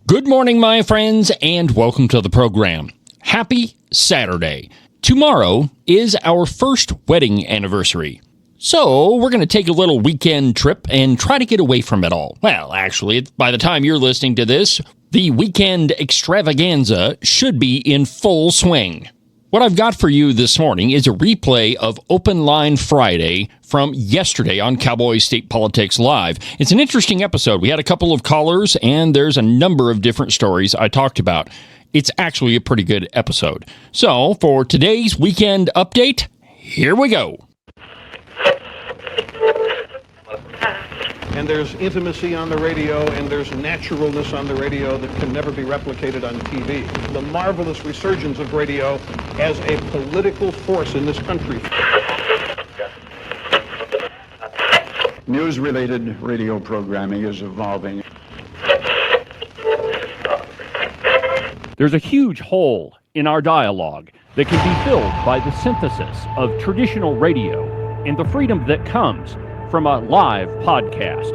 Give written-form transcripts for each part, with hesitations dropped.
Good morning, my friends, and welcome to the program. Happy Saturday. Tomorrow is our first wedding anniversary. So we're going to take a little weekend trip and try to get away from it all. Well, actually, by the time you're listening to this, the weekend extravaganza should be in full swing. What I've got for you this morning is a replay of Open Line Friday from yesterday on Cowboy State Politics Live. It's an interesting episode. We had a couple of callers, and there's a number of different stories I talked about. It's actually a pretty good episode. So, for today's weekend update, here we go. And there's intimacy on the radio, and there's naturalness on the radio that can never be replicated on TV. The marvelous resurgence of radio as a political force in this country. News-related radio programming is evolving. There's a huge hole in our dialogue that can be filled by the synthesis of traditional radio and the freedom that comes from a live podcast.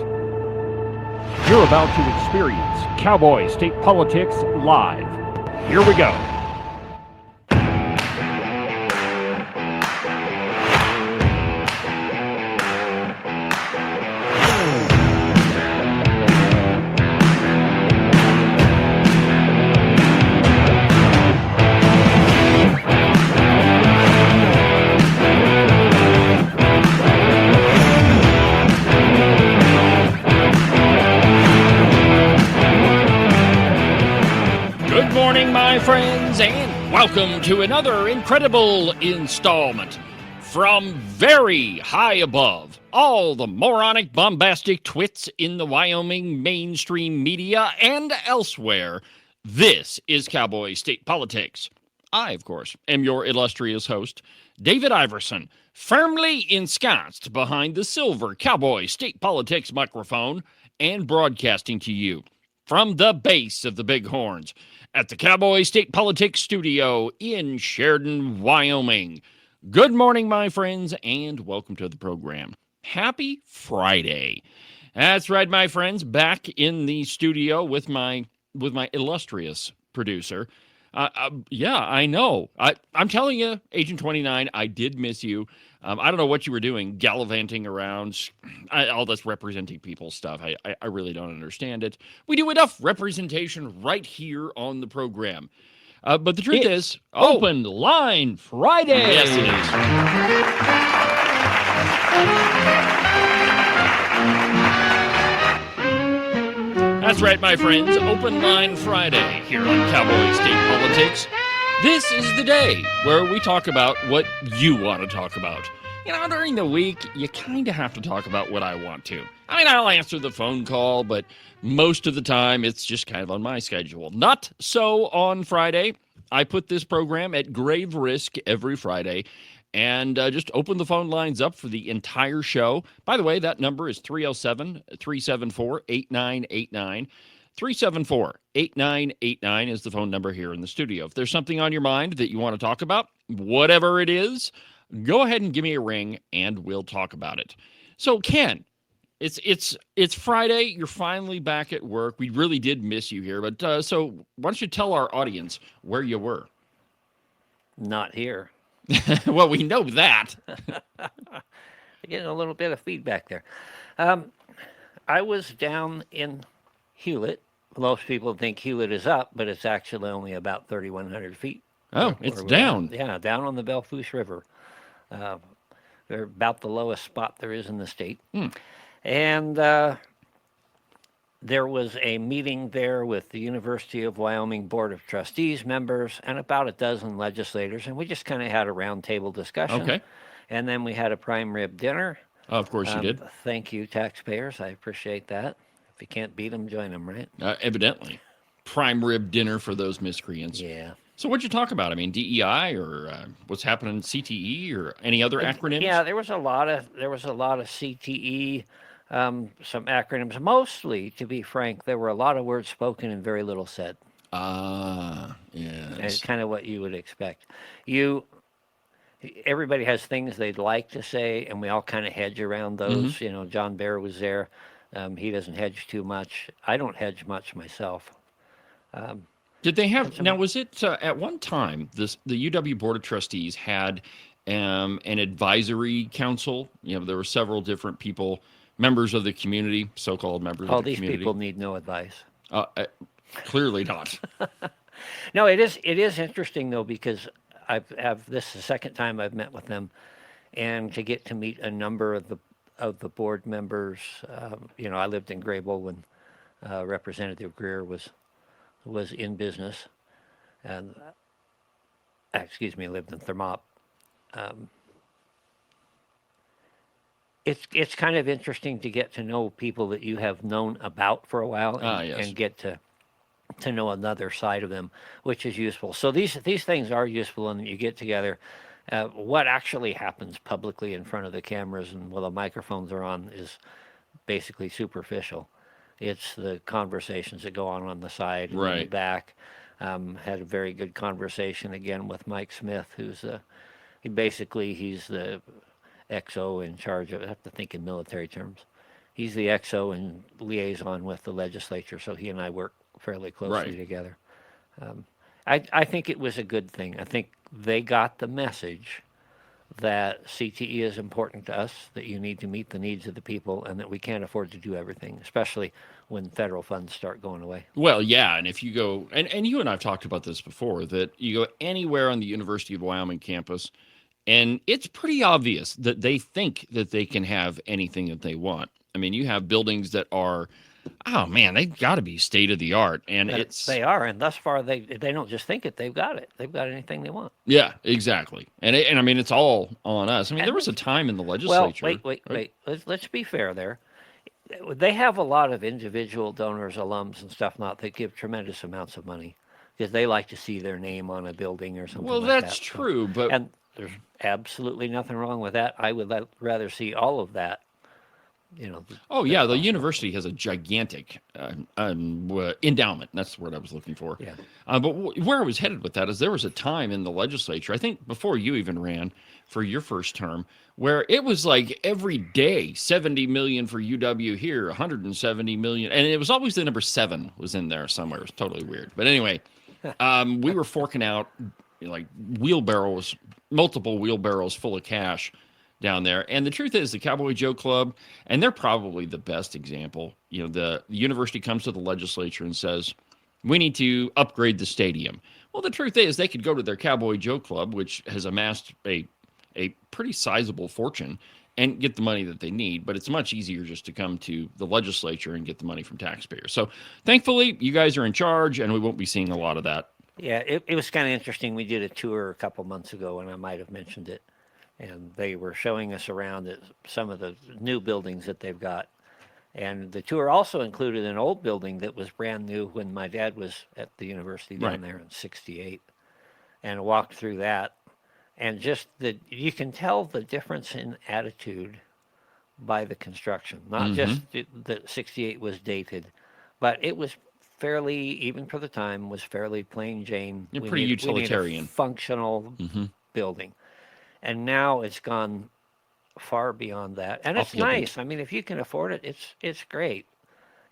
You're about to experience Cowboy State Politics Live. Here we go. Friends, and welcome to another incredible installment from very high above all the moronic, bombastic twits in the Wyoming mainstream media and elsewhere. This is Cowboy State Politics. I, of course, am your illustrious host, David Iverson, firmly ensconced behind the silver Cowboy State Politics microphone and broadcasting to you from the base of the Bighorns at the Cowboy State Politics Studio in Sheridan, Wyoming. Good morning, my friends, and welcome to the program. Happy Friday. That's right, my friends, back in the studio with my illustrious producer. Yeah, I know. I'm telling you, Agent 29, I did miss you. I don't know what you were doing, gallivanting around, all this representing people stuff. I really don't understand it. We do enough representation right here on the program. But the truth is, Open Line Friday. Yes, it is. That's right, my friends. Open Line Friday here on Cowboy State Politics. This is the day where we talk about what you want to talk about. You know, during the week, you kind of have to talk about what I want to. I mean, I'll answer the phone call, but most of the time, it's just kind of on my schedule. Not so on Friday. I put this program at grave risk every Friday and just open the phone lines up for the entire show. By the way, that number is 307-374-8989. 374-8989 is the phone number here in the studio. If there's something on your mind that you want to talk about, whatever it is, go ahead and give me a ring and we'll talk about it. So, Ken, it's Friday. You're finally back at work. We really did miss you here, but so why don't you tell our audience where you were? Not here. Well, we know that. Getting a little bit of feedback there. I was down in Hewlett. Most people think Hewlett is up, but it's actually only about 3,100 feet. Oh, it's down. Yeah, down on the Belle Fourche River. They're about the lowest spot there is in the state. And there was a meeting there with the University of Wyoming Board of Trustees members and about a dozen legislators, and we just kind of had a roundtable discussion. Okay. And then we had a prime rib dinner. Oh, of course you did. Thank you, taxpayers. I appreciate that. If you can't beat them, join them, right? Evidently. Prime rib dinner for those miscreants. Yeah. So what'd you talk about? I mean, DEI or what's happening in CTE or any other acronyms? Yeah, there was a lot of CTE, some acronyms. Mostly, to be frank, there were a lot of words spoken and very little said. Yes. It's kind of what you would expect. Everybody has things they'd like to say, and we all kind of hedge around those. Mm-hmm. You know, John Bear was there. He doesn't hedge too much. I don't hedge much myself. Did they have now? Was it at one time the UW Board of Trustees had an advisory council? You know, there were several different people, members of the community, so-called members of the community. All these people need no advice. Clearly not. No, it is interesting though, because this is the second time I've met with them, and to get to meet a number of the board members. You know, I lived in Graybull when Representative Greer was in business, and excuse me, lived in Thermop. It's kind of interesting to get to know people that you have known about for a while, and get to know another side of them, which is useful. So these things are useful, and you get together. What actually happens publicly in front of the cameras and while the microphones are on is basically superficial. It's the conversations that go on the side and in the back. Had a very good conversation again with Mike Smith, who's he's the XO in charge of, I have to think in military terms. He's the XO and liaison with the legislature, so he and I work fairly closely together. I think it was a good thing. I think they got the message that CTE is important to us, that you need to meet the needs of the people, and that we can't afford to do everything, especially when federal funds start going away. Well, yeah, and if you go, and you and I have talked about this before, that you go anywhere on the University of Wyoming campus, and it's pretty obvious that they think that they can have anything that they want. I mean, you have buildings that are, oh man, they've got to be state of the art, and they are, and thus far they don't just think it; they've got it. They've got anything they want. Yeah, exactly, and I mean, it's all on us. I mean, there was a time in the legislature. Well, wait. Let's be fair there. They have a lot of individual donors, alums, and stuff that give tremendous amounts of money because they like to see their name on a building or something. Well, like that's true, but and there's absolutely nothing wrong with that. I would rather see all of that. You know. Oh yeah, the university has a gigantic endowment. That's the word I was looking for. Yeah. But where I was headed with that is there was a time in the legislature, I think before you even ran for your first term, where it was like every day 70 million for UW here, 170 million, and it was always the number 7 was in there somewhere. It was totally weird. But anyway, we were forking out like wheelbarrows, multiple wheelbarrows full of cash down there. And the truth is the Cowboy Joe Club, and they're probably the best example. You know, the university comes to the legislature and says, we need to upgrade the stadium. Well, the truth is they could go to their Cowboy Joe Club, which has amassed a pretty sizable fortune, and get the money that they need. But it's much easier just to come to the legislature and get the money from taxpayers. So thankfully, you guys are in charge, and we won't be seeing a lot of that. Yeah, it was kind of interesting. We did a tour a couple months ago, and I might have mentioned it. And they were showing us around at some of the new buildings that they've got. And the tour also included an old building that was brand new when my dad was at the university down there in '68. And walked through that. And just you can tell the difference in attitude by the construction. Not just that '68 was dated, but it was fairly, even for the time, was fairly plain Jane. Pretty utilitarian. We need a functional building. And now it's gone far beyond that. And it's nice. I mean, if you can afford it, it's great.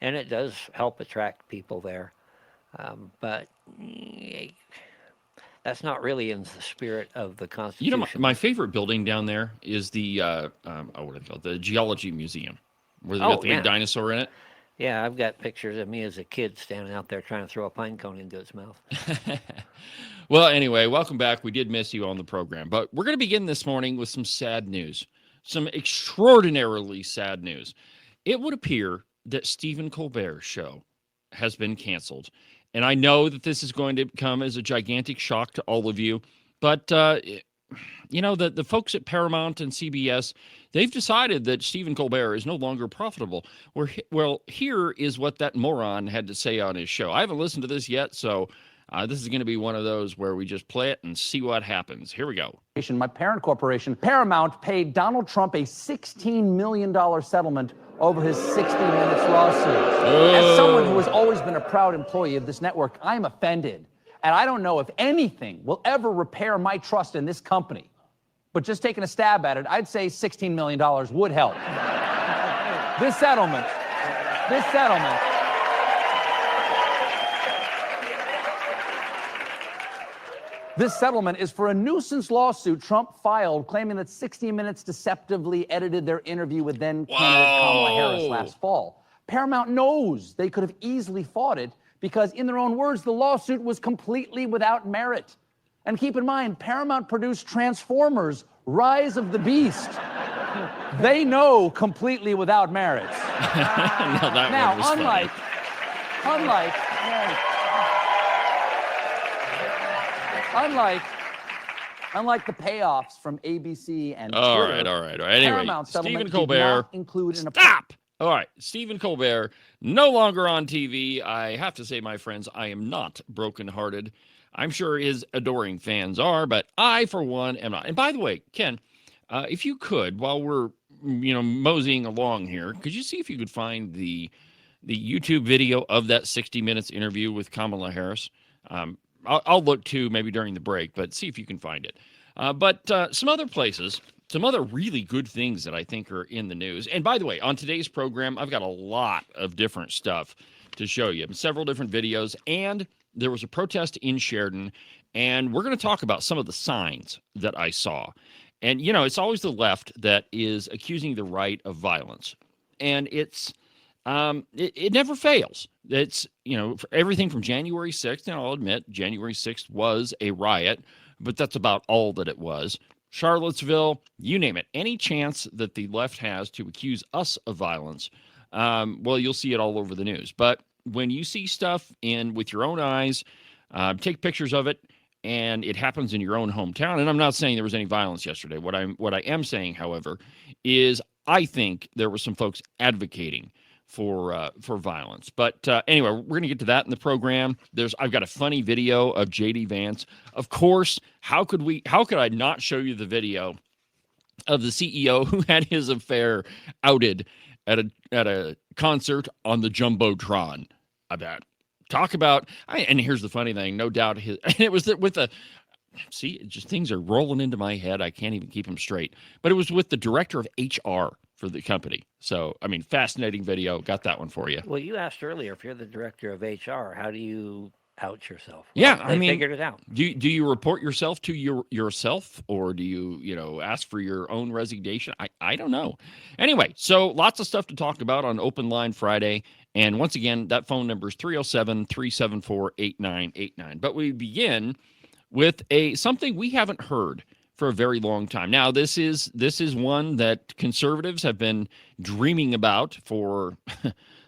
And it does help attract people there. But that's not really in the spirit of the Constitution. You know, my favorite building down there is the, what are they called? The Geology Museum, where they've got the big dinosaur in it. Yeah, I've got pictures of me as a kid standing out there trying to throw a pine cone into its mouth. Well, anyway, welcome back. We did miss you on the program, but we're going to begin this morning with some sad news, some extraordinarily sad news. It would appear that Stephen Colbert's show has been canceled, and I know that this is going to come as a gigantic shock to all of you, but you know, the folks at Paramount and CBS, they've decided that Stephen Colbert is no longer profitable. Well, here is what that moron had to say on his show. I haven't listened to this yet, so this is going to be one of those where we just play it and see what happens. Here we go. My parent corporation, Paramount, paid Donald Trump a $16 million settlement over his 60 Minutes lawsuit. As someone who has always been a proud employee of this network, I'm offended. And I don't know if anything will ever repair my trust in this company. But just taking a stab at it, I'd say $16 million would help. This settlement This settlement is for a nuisance lawsuit Trump filed claiming that 60 Minutes deceptively edited their interview with then-candidate Kamala Harris last fall. Paramount knows they could have easily fought it because, in their own words, the lawsuit was completely without merit. And keep in mind, Paramount produced Transformers: Rise of the Beast. They know completely without merit. Now, unlike the payoffs from ABC and Twitter, All right. Anyway, Paramount settlement Stephen Colbert. did not include an Stop! All right, Stephen Colbert, no longer on TV. I have to say, my friends, I am not brokenhearted. I'm sure his adoring fans are, but I, for one, am not. And by the way, Ken, if you could, while we're moseying along here, could you see if you could find the YouTube video of that 60 Minutes interview with Kamala Harris? I'll look too, maybe during the break, but see if you can find it. But some other places, some other really good things that I think are in the news. And by the way, on today's program, I've got a lot of different stuff to show you, several different videos. And there was a protest in Sheridan, and we're going to talk about some of the signs that I saw. And, it's always the left that is accusing the right of violence. And it never fails. It's, for everything from January 6th, and I'll admit January 6th was a riot, but that's about all that it was. Charlottesville, you name it. Any chance that the left has to accuse us of violence, well, you'll see it all over the news. But when you see stuff with your own eyes, take pictures of it, and it happens in your own hometown. And I'm not saying there was any violence yesterday. What I am saying, however, is I think there were some folks advocating for violence. But anyway, we're going to get to that in the program. I've got a funny video of J.D. Vance. Of course, how could I not show you the video of the CEO who had his affair outed at a concert on the Jumbotron? I bet. Talk about, and here's the funny thing, no doubt it was with things are rolling into my head. I can't even keep them straight. But it was with the director of HR for the company. So, fascinating video. Got that one for you. Well, you asked earlier, if you're the director of HR, how do you out yourself? Yeah, they figured it out. Do you report yourself to yourself, or do you ask for your own resignation? I don't know. Anyway, so lots of stuff to talk about on Open Line Friday. And once again, that phone number is 307-374-8989. But we begin with something we haven't heard for a very long time. Now, this is one that conservatives have been dreaming about for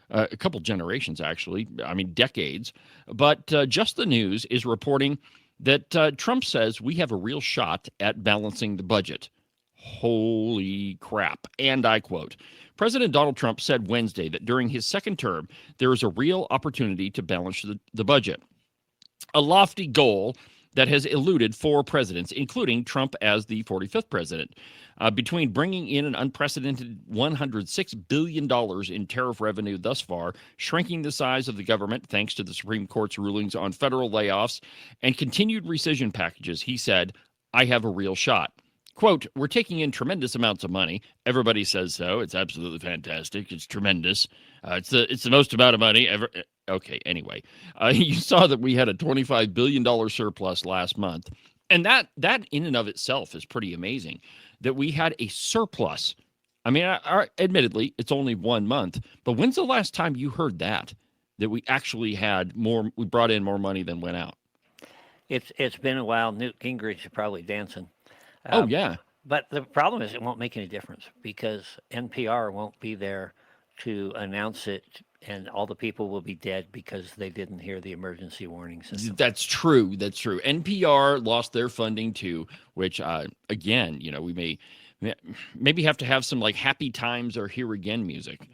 a couple generations, actually. Decades. But Just the News is reporting that Trump says we have a real shot at balancing the budget. Holy crap. And I quote, President Donald Trump said Wednesday that during his second term, there is a real opportunity to balance the budget. A lofty goal that has eluded 4 presidents, including Trump as the 45th president. Between bringing in an unprecedented $106 billion in tariff revenue thus far, shrinking the size of the government thanks to the Supreme Court's rulings on federal layoffs, and continued rescission packages, he said, I have a real shot. Quote, we're taking in tremendous amounts of money. Everybody says so. It's absolutely fantastic. It's tremendous. It's the most amount of money ever. Okay, anyway, you saw that we had a $25 billion surplus last month. And that in and of itself is pretty amazing, that we had a surplus. Admittedly, it's only 1 month. But when's the last time you heard that we actually had more, we brought in more money than went out? It's been a while. Newt Gingrich is probably dancing. Oh, yeah. But the problem is it won't make any difference because NPR won't be there to announce it, and all the people will be dead because they didn't hear the emergency warning system. That's true. NPR lost their funding too, which, again, we may maybe have to have some like Happy Times or Here Again music.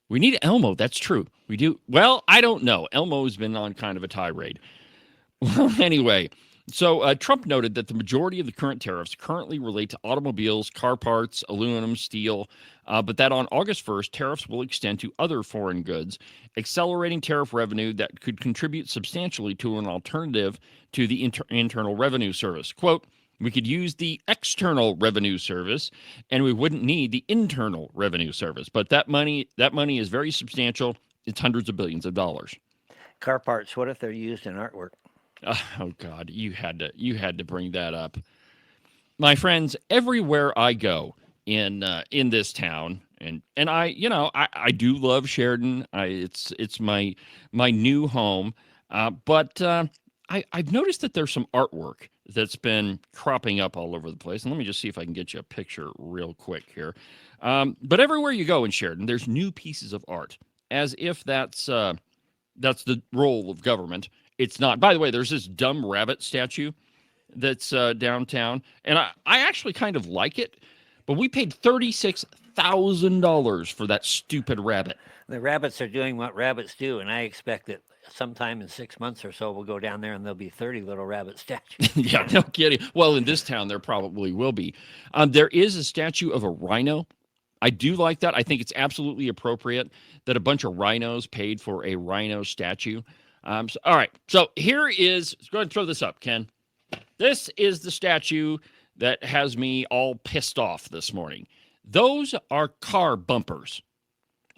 We need Elmo. That's true. We do. Well, I don't know. Elmo's been on kind of a tirade. Well, anyway. So Trump noted that the majority of the current tariffs currently relate to automobiles, car parts, aluminum, steel, but that on August 1st, tariffs will extend to other foreign goods, accelerating tariff revenue that could contribute substantially to an alternative to the Internal Revenue Service. Quote, we could use the External Revenue Service, and we wouldn't need the Internal Revenue Service. But that money is very substantial. It's hundreds of billions of dollars. Car parts, what if they're used in artwork? Oh God, you had to bring that up. My friends, everywhere I go in this town, and I do love Sheridan. It's my new home, but I've noticed that there's some artwork that's been cropping up all over the place. And let me just see if I can get you a picture real quick here. But everywhere you go in Sheridan, there's new pieces of art, as if that's the role of government. It's not. By the way, there's this dumb rabbit statue that's downtown, and I actually kind of like it, but we paid $36,000 for that stupid rabbit. The rabbits are doing what rabbits do, and I expect that sometime in 6 months or so we'll go down there and there'll be 30 little rabbit statues. Yeah, no kidding. Well, in this town, there probably will be. There is a statue of a rhino. I do like that. I think it's absolutely appropriate that a bunch of rhinos paid for a rhino statue. All right, so here is, go ahead and throw this up, Ken. This is the statue that has me all pissed off this morning. Those are car bumpers.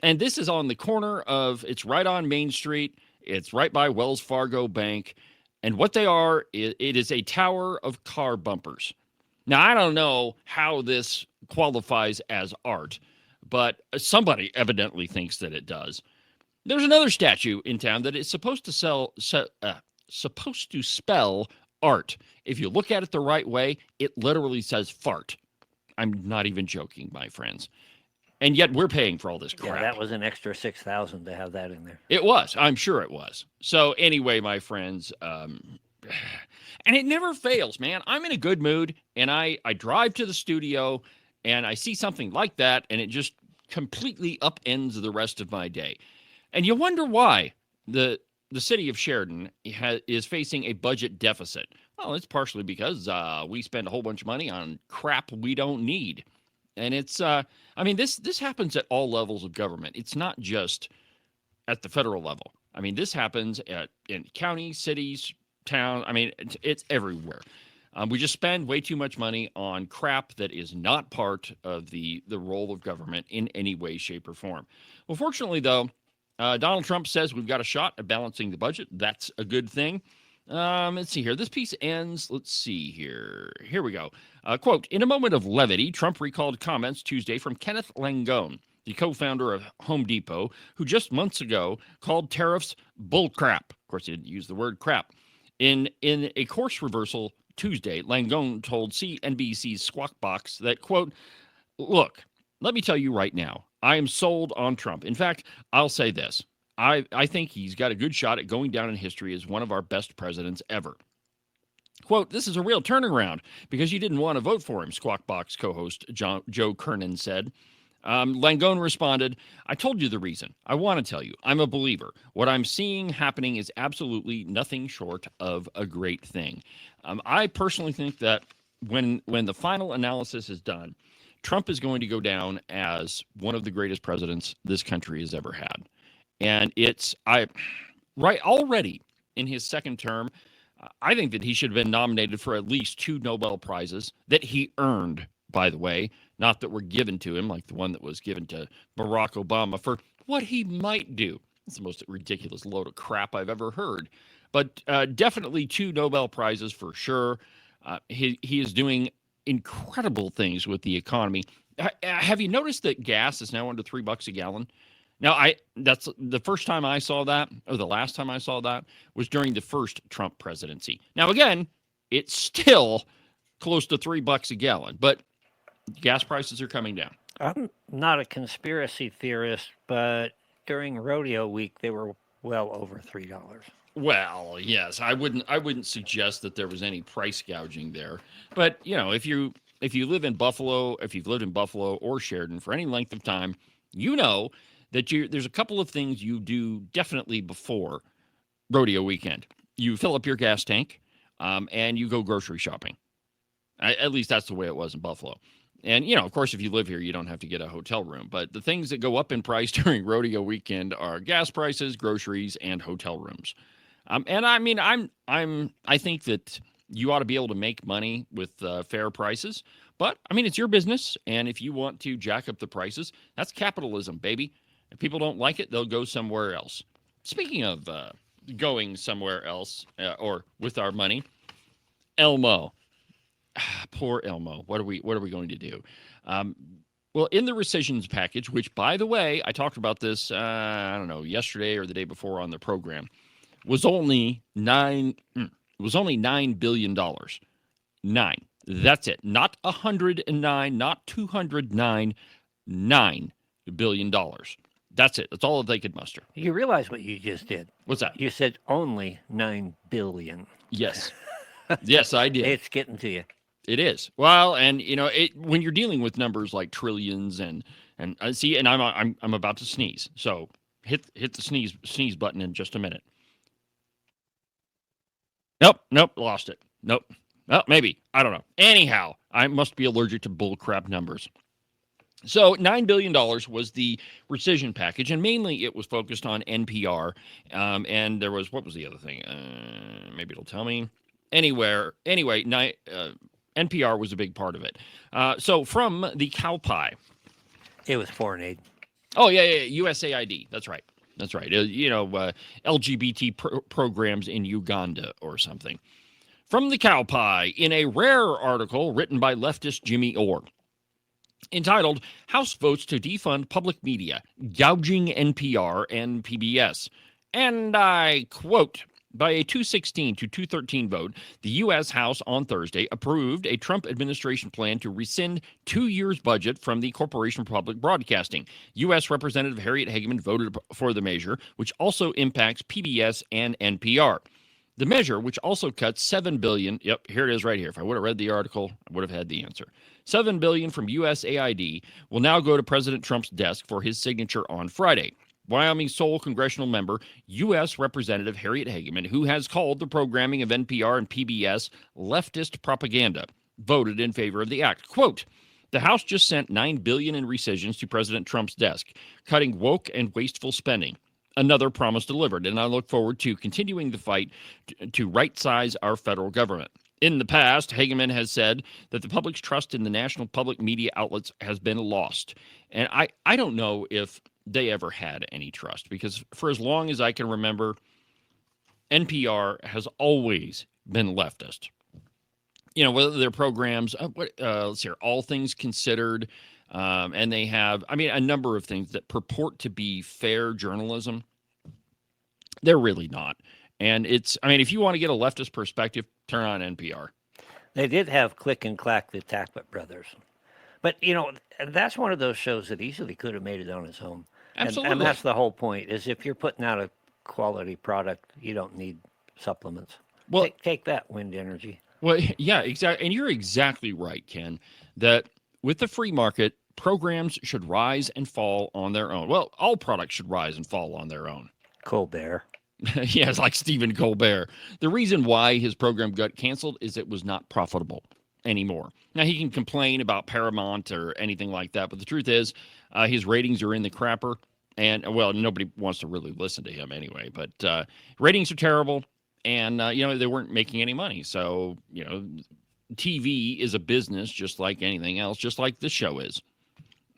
And this is on the corner of, it's right on Main Street. It's right by Wells Fargo Bank. And what they are, it is a tower of car bumpers. Now, I don't know how this qualifies as art, but somebody evidently thinks that it does. There's another statue in town that is supposed to spell art. If you look at it the right way, it literally says fart. I'm not even joking, my friends. And yet we're paying for all this crap. Yeah, that was an extra $6,000 to have that in there. It was. I'm sure it was. So anyway, my friends, and it never fails, man. I'm in a good mood, and I drive to the studio, and I see something like that, and it just completely upends the rest of my day. And you wonder why the city of Sheridan is facing a budget deficit. Well, it's partially because we spend a whole bunch of money on crap we don't need. And it's, this happens at all levels of government. It's not just at the federal level. I mean, this happens in counties, cities, towns. I mean, it's everywhere. We just spend way too much money on crap that is not part of the role of government in any way, shape, or form. Well, fortunately, though, Donald Trump says we've got a shot at balancing the budget. That's a good thing. Let's see here. This piece ends. Let's see here. Here we go. Quote, in a moment of levity, Trump recalled comments Tuesday from Kenneth Langone, the co-founder of Home Depot, who just months ago called tariffs bullcrap. Of course, he didn't use the word crap. In a course reversal Tuesday, Langone told CNBC's Squawk Box that, quote, look, let me tell you right now, I am sold on Trump. In fact, I'll say this. I think he's got a good shot at going down in history as one of our best presidents ever. Quote, this is a real turnaround because you didn't want to vote for him, Squawk Box co-host Joe Kernan said. Langone responded, I told you the reason. I want to tell you. I'm a believer. What I'm seeing happening is absolutely nothing short of a great thing. I personally think that when the final analysis is done, Trump is going to go down as one of the greatest presidents this country has ever had. And already in his second term, I think that he should have been nominated for at least 2 Nobel Prizes that he earned, by the way, not that were given to him, like the one that was given to Barack Obama for what he might do. It's the most ridiculous load of crap I've ever heard. But definitely 2 Nobel Prizes for sure. He is doing incredible things with the economy. Have you noticed that gas is now under $3 a gallon? Now, that's the first time I saw that, or the last time I saw that, was during the first Trump presidency. Now, again, it's still close to $3 a gallon, but gas prices are coming down. I'm not a conspiracy theorist, but during rodeo week, they were well over $3. Well, yes, I wouldn't suggest that there was any price gouging there. But, if you live in Buffalo, if you've lived in Buffalo or Sheridan for any length of time, you know that there's a couple of things you do definitely before rodeo weekend. You fill up your gas tank, and you go grocery shopping. At least that's the way it was in Buffalo. And, of course, if you live here, you don't have to get a hotel room. But the things that go up in price during rodeo weekend are gas prices, groceries, and hotel rooms. And I mean, I think that you ought to be able to make money with fair prices. But, I mean, it's your business. And if you want to jack up the prices, that's capitalism, baby. If people don't like it, they'll go somewhere else. Speaking of going somewhere else or with our money. Elmo. Poor Elmo. What are we going to do? Well, in the rescissions package, which, by the way, I talked about this, I don't know, yesterday or the day before on the program, was only $9 billion. Nine. That's it. Not 109, not 209, $9 billion. That's it. That's all that they could muster. You realize what you just did? What's that? You said only 9 billion. Yes. Yes, I did. It's getting to you. It is. Well, and when you're dealing with numbers like trillions and see, and I'm about to sneeze. So hit the sneeze button in just a minute. Nope, lost it. Nope. Well, maybe. I don't know. Anyhow, I must be allergic to bullcrap numbers. So $9 billion was the rescission package, and mainly it was focused on NPR. And there was, what was the other thing? Maybe it'll tell me. Anyway, NPR was a big part of it. So from the cow pie. It was foreign aid. Oh, yeah, USAID. That's right. LGBT programs in Uganda or something. From the cow pie, in a rare article written by leftist Jimmy Orr, entitled House Votes to Defund Public Media, Gouging NPR and PBS. And I quote, by a 216 to 213 vote, the U.S. House on Thursday approved a Trump administration plan to rescind 2 years' budget from the Corporation for Public Broadcasting. U.S. Representative Harriet Hageman voted for the measure, which also impacts PBS and NPR. The measure, which also cuts $7 billion, yep, here it is right here. If I would have read the article, I would have had the answer. $7 billion from USAID will now go to President Trump's desk for his signature on Friday. Wyoming's sole congressional member, U.S. Representative Harriet Hageman, who has called the programming of NPR and PBS leftist propaganda, voted in favor of the act. Quote, the House just sent $9 billion in rescissions to President Trump's desk, cutting woke and wasteful spending. Another promise delivered, and I look forward to continuing the fight to right-size our federal government. In the past, Hageman has said that the public's trust in the national public media outlets has been lost. And I don't know if they ever had any trust, because for as long as I can remember, NPR has always been leftist. Whether their programs, let's see, All Things Considered, and they have, a number of things that purport to be fair journalism. They're really not. And if you want to get a leftist perspective, turn on NPR. They did have Click and Clack, the Tackett Brothers. But, that's one of those shows that easily could have made it on its own. Absolutely. And that's the whole point, is if you're putting out a quality product, you don't need supplements. Well, take that, wind energy. Well, yeah, exactly. And you're exactly right, Ken, that with the free market, programs should rise and fall on their own. Well, all products should rise and fall on their own. Colbert. Yeah, it's like Stephen Colbert. The reason why his program got canceled is it was not profitable anymore. Now, he can complain about Paramount or anything like that, but the truth is his ratings are in the crapper. And, well, nobody wants to really listen to him anyway. But ratings are terrible, and, they weren't making any money. So, TV is a business just like anything else, just like this show is.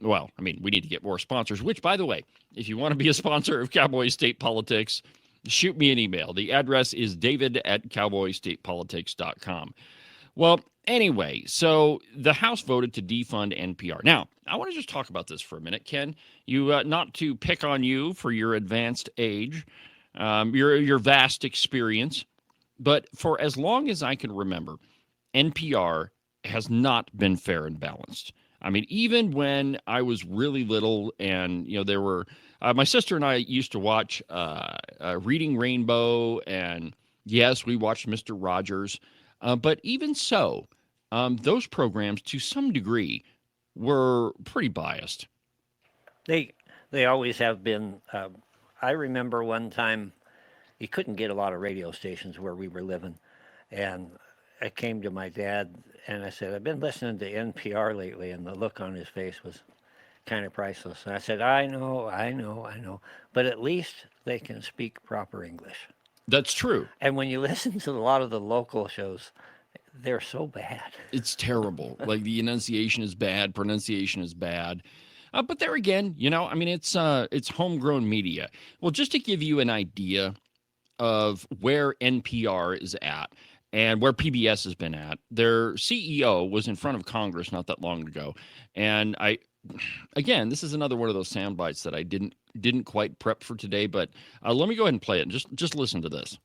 Well, we need to get more sponsors, which, by the way, if you want to be a sponsor of Cowboy State Politics, shoot me an email. The address is david@cowboystatepolitics.com. Well, anyway, so the House voted to defund NPR. Now, I want to just talk about this for a minute, Ken. You not to pick on you for your advanced age, your vast experience, but for as long as I can remember, NPR has not been fair and balanced. Even when I was really little and, there were, my sister and I used to watch Reading Rainbow, and yes, we watched Mr. Rogers. But even so, those programs, to some degree, were pretty biased. They always have been. I remember one time you couldn't get a lot of radio stations where we were living, and I came to my dad and I said, I've been listening to NPR lately, and the look on his face was kind of priceless. And I said, I know, but at least they can speak proper English. That's true. And when you listen to a lot of the local shows, they're so bad. It's terrible. Like, the enunciation is bad, pronunciation is bad. But there again, it's homegrown media. Well, just to give you an idea of where NPR is at and where PBS has been at. Their CEO was in front of Congress not that long ago, and again, this is another one of those sound bites that I didn't quite prep for today, but let me go ahead and play it. And just listen to this.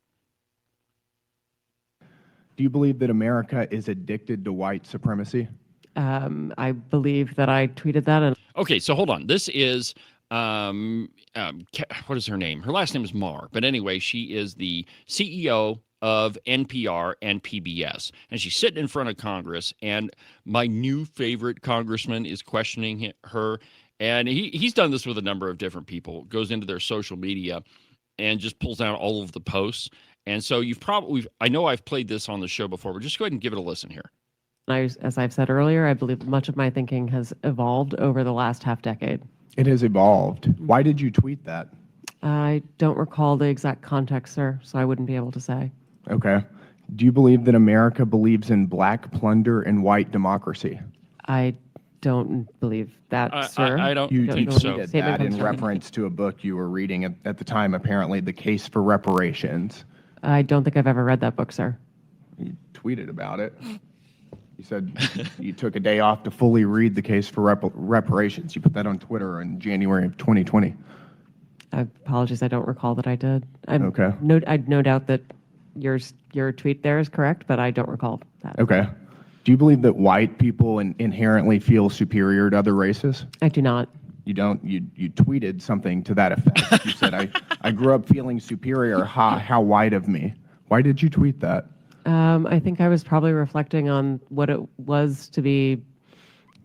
Do you believe that America is addicted to white supremacy? I believe that I tweeted that. And okay, so hold on. This is what is her name? Her last name is Marr, but anyway, she is the CEO of NPR and PBS, and she's sitting in front of Congress, and my new favorite congressman is questioning her, and he's done this with a number of different people, goes into their social media and just pulls down all of the posts. And so I know I've played this on the show before, but just go ahead and give it a listen here. as I've said earlier, I believe much of my thinking has evolved over the last half decade. It has evolved. Why did you tweet that? I don't recall the exact context, sir, so I wouldn't be able to say. Okay. Do you believe that America believes in black plunder and white democracy? I don't believe that, sir. I don't You think know so. tweeted Statement that in comes from- reference to a book you were reading at the time, apparently, The Case for Reparations. I don't think I've ever read that book, sir. You tweeted about it. You said you took a day off to fully read The Case for Reparations. You put that on Twitter in January of 2020. Apologies, I don't recall that I did. Okay. I'd no doubt that your tweet there is correct, but I don't recall that. Okay. Do you believe that white people inherently feel superior to other races? I do not. You don't. You tweeted something to that effect. You said, I grew up feeling superior. How white of me. Why did you tweet that? I think I was probably reflecting on what it was to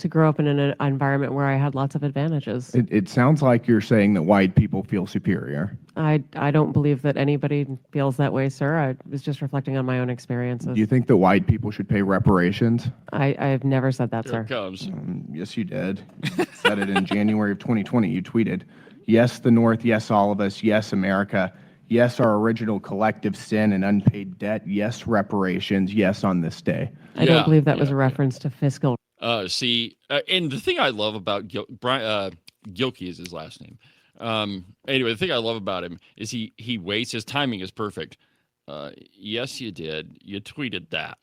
grow up in an environment where I had lots of advantages. It sounds like you're saying that white people feel superior. I don't believe that anybody feels that way, sir. I was just reflecting on my own experiences. Do you think that white people should pay reparations? I have never said that, Here sir. it comes. Yes, you did. You said it in January of 2020. You tweeted, yes, the North, yes, all of us, yes, America, yes, our original collective sin and unpaid debt, yes, reparations, yes, on this day. I don't believe that was a reference to fiscal. And the thing I love about Gilkey is his last name. Anyway, the thing I love about him is he waits. His timing is perfect. Yes, you did. You tweeted that.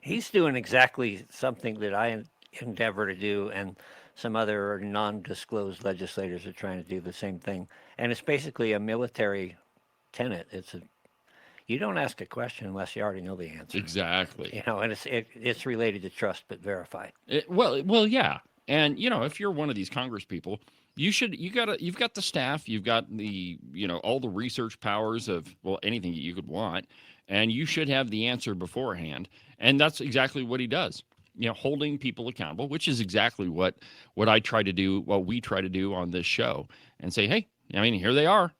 He's doing exactly something that I endeavor to do, and some other non-disclosed legislators are trying to do the same thing. And it's basically a military tenet. You don't ask a question unless you already know the answer. Exactly. You know, and it's related to trust but verify. Well, yeah. And if you're one of these Congress people, you've got the staff, you've got the all the research powers of anything that you could want, and you should have the answer beforehand. And that's exactly what he does. Holding people accountable, which is exactly what I try to do, what we try to do on this show, and say, hey, here they are.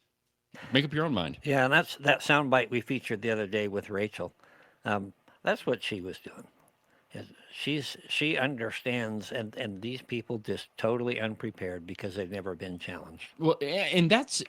Make up your own mind. Yeah, and that's that soundbite we featured the other day with Rachel. That's what she was doing. She understands, and these people just totally unprepared because they've never been challenged. Well, and that's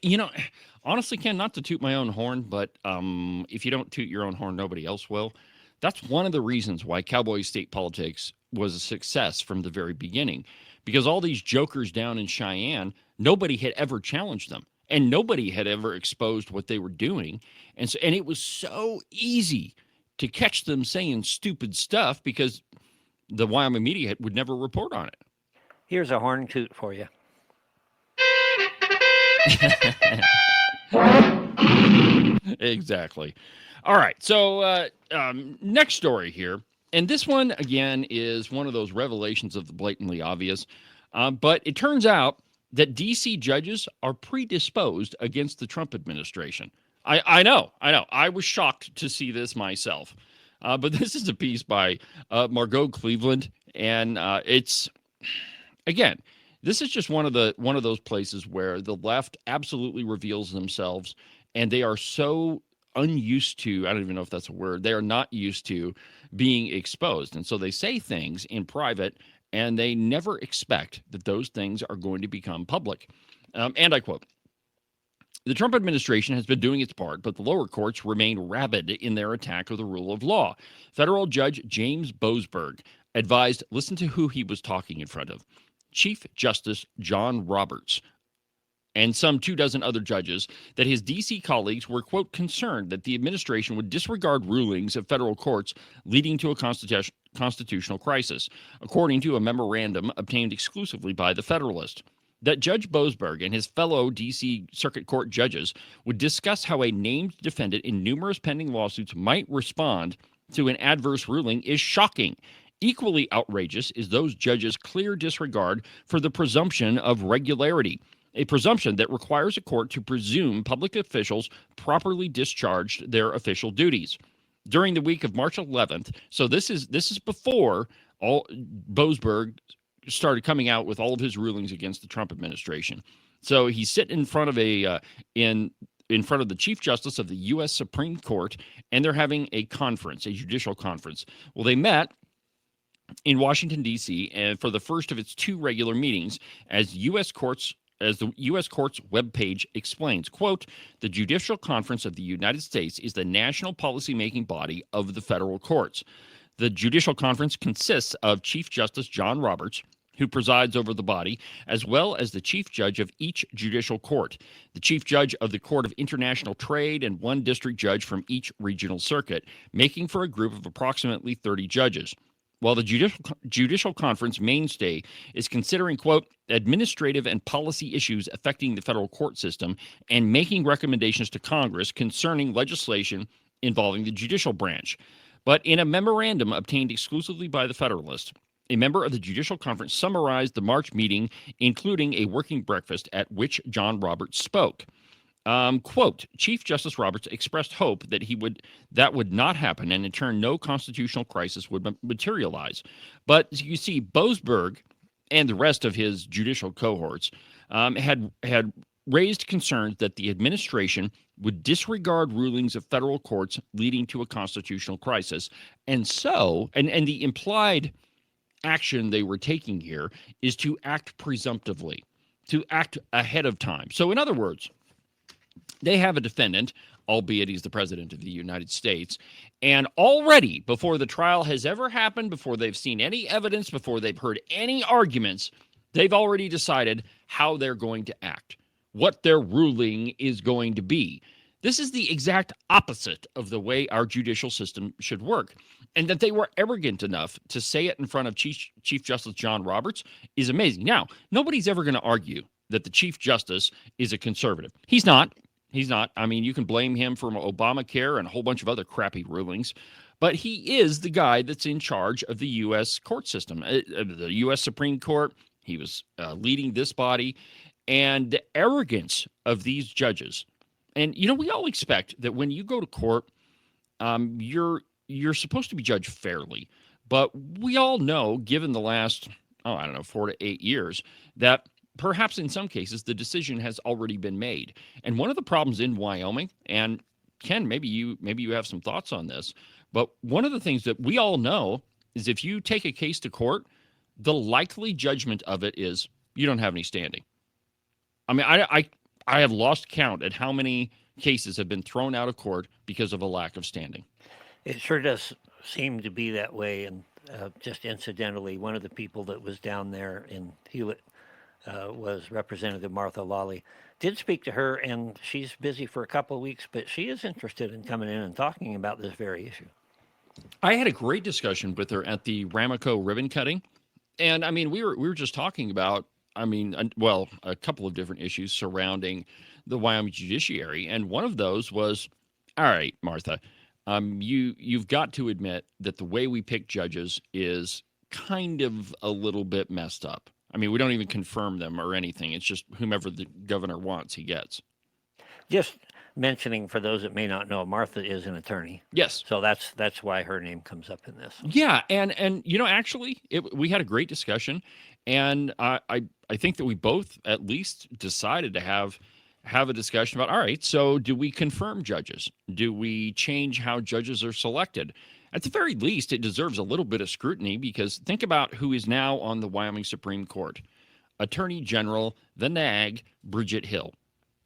honestly, Ken, not to toot my own horn, but if you don't toot your own horn, nobody else will. That's one of the reasons why Cowboy State Politics was a success from the very beginning, because all these jokers down in Cheyenne, nobody had ever challenged them. And nobody had ever exposed what they were doing. And it was so easy to catch them saying stupid stuff because the Wyoming media would never report on it. Here's a horn toot for you. Exactly. All right. So next story here. And this one, again, is one of those revelations of the blatantly obvious. But it turns out that D.C. judges are predisposed against the Trump administration. I know. I was shocked to see this myself. But this is a piece by Margot Cleveland, and it's, again, this is just one of those places where the left absolutely reveals themselves, and they are so unused to, I don't even know if that's a word, they are not used to being exposed. And so they say things in private, and they never expect that those things are going to become public. And I quote, "The Trump administration has been doing its part, but the lower courts remain rabid in their attack of the rule of law." Federal Judge James Boasberg advised, listen to who he was talking in front of, Chief Justice John Roberts. and some 24 other judges that his D.C. colleagues were, quote, concerned that the administration would disregard rulings of federal courts leading to a constitutional crisis, according to a memorandum obtained exclusively by the Federalist. That Judge Boasberg and his fellow D.C. Circuit Court judges would discuss how a named defendant in numerous pending lawsuits might respond to an adverse ruling is shocking. Equally outrageous is those judges' clear disregard for the presumption of regularity, a presumption that requires a court to presume public officials properly discharged their official duties. During the week of March 11th, so this is before all Boasberg started coming out with all of his rulings against the Trump administration. So he's sitting in front of in front of the Chief Justice of the U.S. Supreme Court, and they're having a conference, a judicial conference. Well, they met in Washington, D.C., and for the first of its 2 regular meetings, as the U.S. Court's webpage explains, quote, the Judicial Conference of the United States is the national policymaking body of the federal courts. The Judicial Conference consists of Chief Justice John Roberts, who presides over the body, as well as the chief judge of each judicial court, the chief judge of the Court of International Trade, and 1 district judge from each regional circuit, making for a group of approximately 30 judges. While the Judicial Conference mainstay is considering, quote, administrative and policy issues affecting the federal court system and making recommendations to Congress concerning legislation involving the judicial branch. But in a memorandum obtained exclusively by the Federalist, a member of the Judicial Conference summarized the March meeting, including a working breakfast at which John Roberts spoke. Quote, Chief Justice Roberts expressed hope that that would not happen, and in turn, no constitutional crisis would materialize. But you see, Boasberg and the rest of his judicial cohorts had raised concerns that the administration would disregard rulings of federal courts leading to a constitutional crisis. And so, and the implied action they were taking here is to act presumptively, to act ahead of time. So in other words, they have a defendant, albeit he's the president of the United States, and already before the trial has ever happened, before they've seen any evidence, before they've heard any arguments, they've already decided how they're going to act, what their ruling is going to be. This is the exact opposite of the way our judicial system should work. And that they were arrogant enough to say it in front of Chief Justice John Roberts is amazing. Now, nobody's ever going to argue that the Chief Justice is a conservative. He's not. He's not. I mean, you can blame him for Obamacare and a whole bunch of other crappy rulings, but he is the guy that's in charge of the U.S. court system, the U.S. Supreme Court. He was leading this body, and the arrogance of these judges. And, you know, we all expect that when you go to court, you're supposed to be judged fairly. But we all know, given the last, 4 to 8 years, that perhaps in some cases the decision has already been made. And one of the problems in Wyoming, and Ken, maybe you have some thoughts on this, but one of the things that we all know is if you take a case to court, the likely judgment of it is you don't have any standing. I mean, I have lost count at how many cases have been thrown out of court because of a lack of standing. It sure does seem to be that way. And just incidentally, one of the people that was down there in Hewlett was Representative Martha Lawley. Did speak to her, and she's busy for a couple of weeks, but she is interested in coming in and talking about this very issue. I had a great discussion with her at the Ramaco ribbon cutting. And I mean, we were just talking about, a couple of different issues surrounding the Wyoming judiciary. And one of those was, all right, Martha, you've got to admit that the way we pick judges is kind of a little bit messed up. I mean, we don't even confirm them or anything. It's just whomever the governor wants, he gets. Just mentioning for those that may not know, Martha is an attorney. Yes. So that's why her name comes up in this. Yeah, and you know, actually, we had a great discussion, and I think that we both at least decided to have a discussion about, all right, so do we confirm judges? Do we change how judges are selected? At the very least, it deserves a little bit of scrutiny, because think about who is now on the Wyoming Supreme Court. Attorney General, the NAG, Bridget Hill.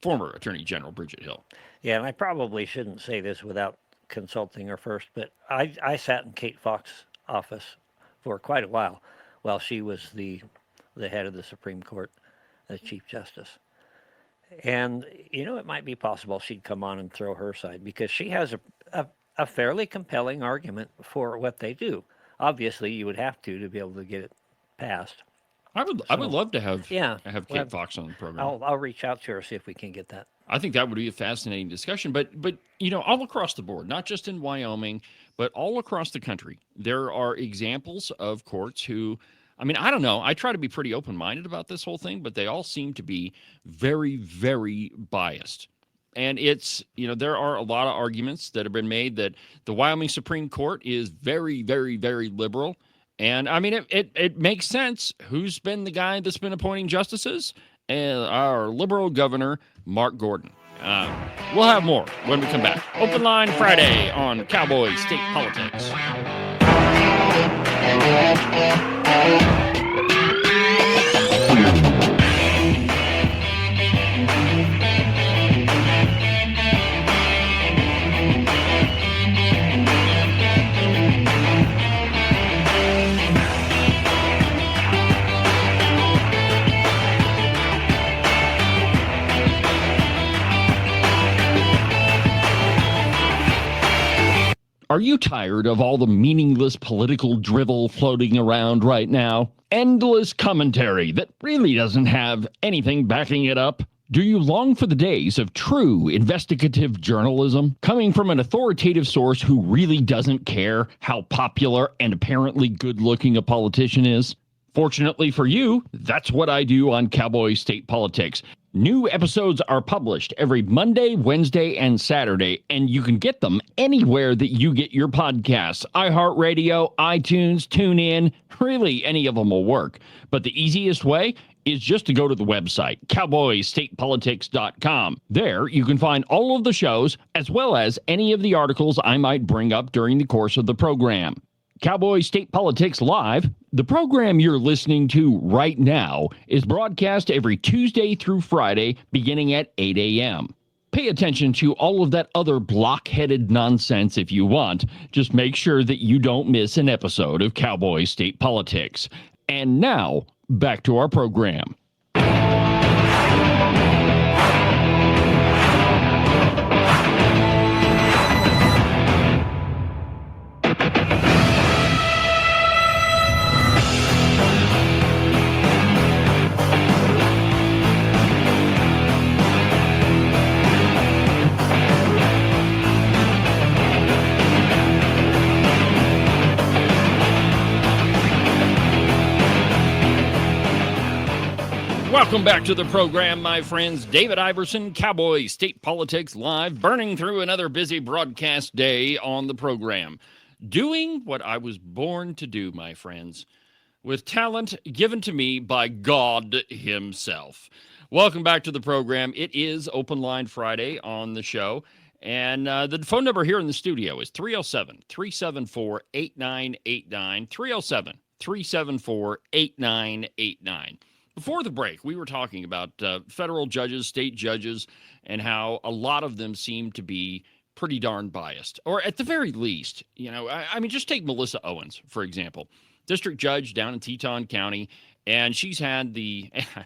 Former Attorney General Bridget Hill. Yeah, and I probably shouldn't say this without consulting her first, but I sat in Kate Fox's office for quite a while she was the head of the Supreme Court as Chief Justice. And, it might be possible she'd come on and throw her side because she has a fairly compelling argument for what they do. Obviously, you would have to be able to get it passed. I would love to have Yeah, have well, Kate Fox on the program. I'll reach out to her, see if we can get that. I think that would be a fascinating discussion. But all across the board, not just in Wyoming, but all across the country, there are examples of courts who, I don't know. I try to be pretty open-minded about this whole thing, but they all seem to be very, very biased. And it's, there are a lot of arguments that have been made that the Wyoming Supreme Court is very, very, very liberal. And it makes sense. Who's been the guy that's been appointing justices? Our liberal governor, Mark Gordon. We'll have more when we come back. Open Line Friday on Cowboy State Politics. Are you tired of all the meaningless political drivel floating around right now? Endless commentary that really doesn't have anything backing it up? Do you long for the days of true investigative journalism coming from an authoritative source who really doesn't care how popular and apparently good-looking a politician is? Fortunately for you, that's what I do on Cowboy State Politics. New episodes are published every Monday, Wednesday, and Saturday, and you can get them anywhere that you get your podcasts. iHeartRadio, iTunes, TuneIn, really any of them will work. But the easiest way is just to go to the website, cowboystatepolitics.com. There, you can find all of the shows, as well as any of the articles I might bring up during the course of the program. Cowboy State Politics Live, the program you're listening to right now, is broadcast every Tuesday through Friday, beginning at 8 a.m. Pay attention to all of that other block-headed nonsense if you want. Just make sure that you don't miss an episode of Cowboy State Politics. And now, back to our program. Welcome back to the program, my friends. David Iverson, Cowboy State Politics Live, burning through another busy broadcast day on the program. Doing what I was born to do, my friends, with talent given to me by God himself. Welcome back to the program. It is Open Line Friday on the show. And the phone number here in the studio is 307-374-8989, 307-374-8989. Before the break, we were talking about federal judges, state judges, and how a lot of them seem to be pretty darn biased. Or at the very least, just take Melissa Owens, for example, district judge down in Teton County, and she's had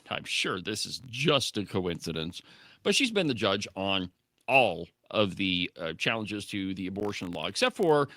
I'm sure this is just a coincidence, but she's been the judge on all of the challenges to the abortion law, except for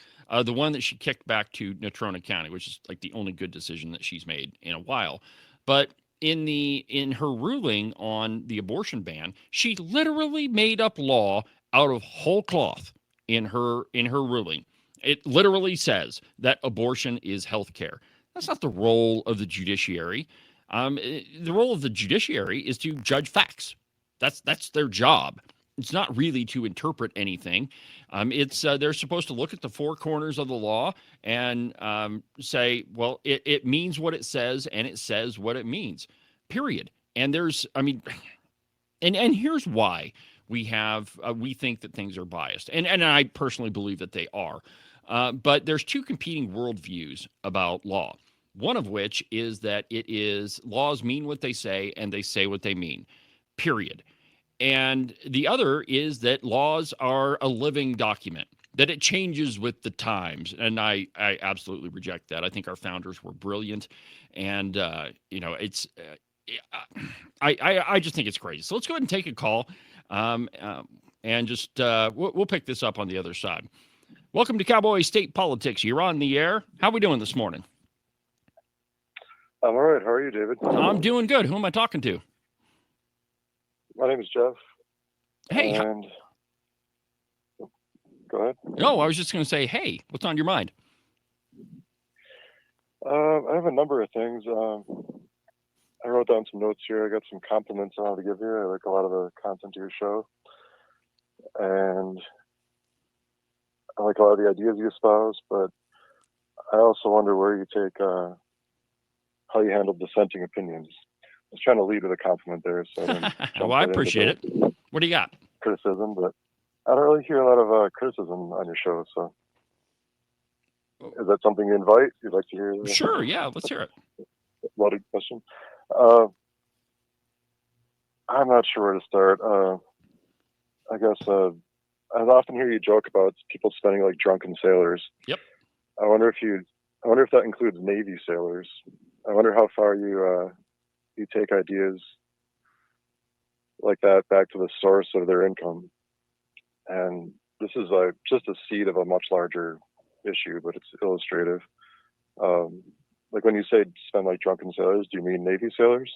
the one that she kicked back to Natrona County, which is like the only good decision that she's made in a while. But in her ruling on the abortion ban, she literally made up law out of whole cloth in her ruling. It literally says that abortion is health care. That's not the role of the judiciary. The role of the judiciary is to judge facts. That's their job. It's not really to interpret anything. They're supposed to look at the four corners of the law and say, well, it means what it says, and it says what it means, period. And and here's why we think that things are biased. And I personally believe that they are. But there's two competing worldviews about law. One of which is that laws mean what they say, and they say what they mean, period. And the other is that laws are a living document, that it changes with the times. And I absolutely reject that. I think our founders were brilliant. And, I just think it's crazy. So let's go ahead and take a call, and just we'll pick this up on the other side. Welcome to Cowboy State Politics. You're on the air. How are we doing this morning? I'm all right. How are you, David? I'm doing good. Who am I talking to? My name is Jeff. Hey. And go ahead. No, I was just going to say, hey, what's on your mind? I have a number of things. I wrote down some notes here. I got some compliments I want to give you. I like a lot of the content of your show. And I like a lot of the ideas you espouse, but I also wonder where you take how you handle dissenting opinions. I was trying to lead with a compliment there. So well, I appreciate it. What do you got? Criticism, but I don't really hear a lot of criticism on your show. So is that something you invite? You'd like to hear? Sure, yeah, let's hear it. Loaded question. I'm not sure where to start. I guess I often hear you joke about people spending like drunken sailors. Yep. I wonder if that includes Navy sailors. I wonder how far you take ideas like that back to the source of their income. And this is just a seed of a much larger issue, but it's illustrative. Like when you say spend like drunken sailors, do you mean Navy sailors?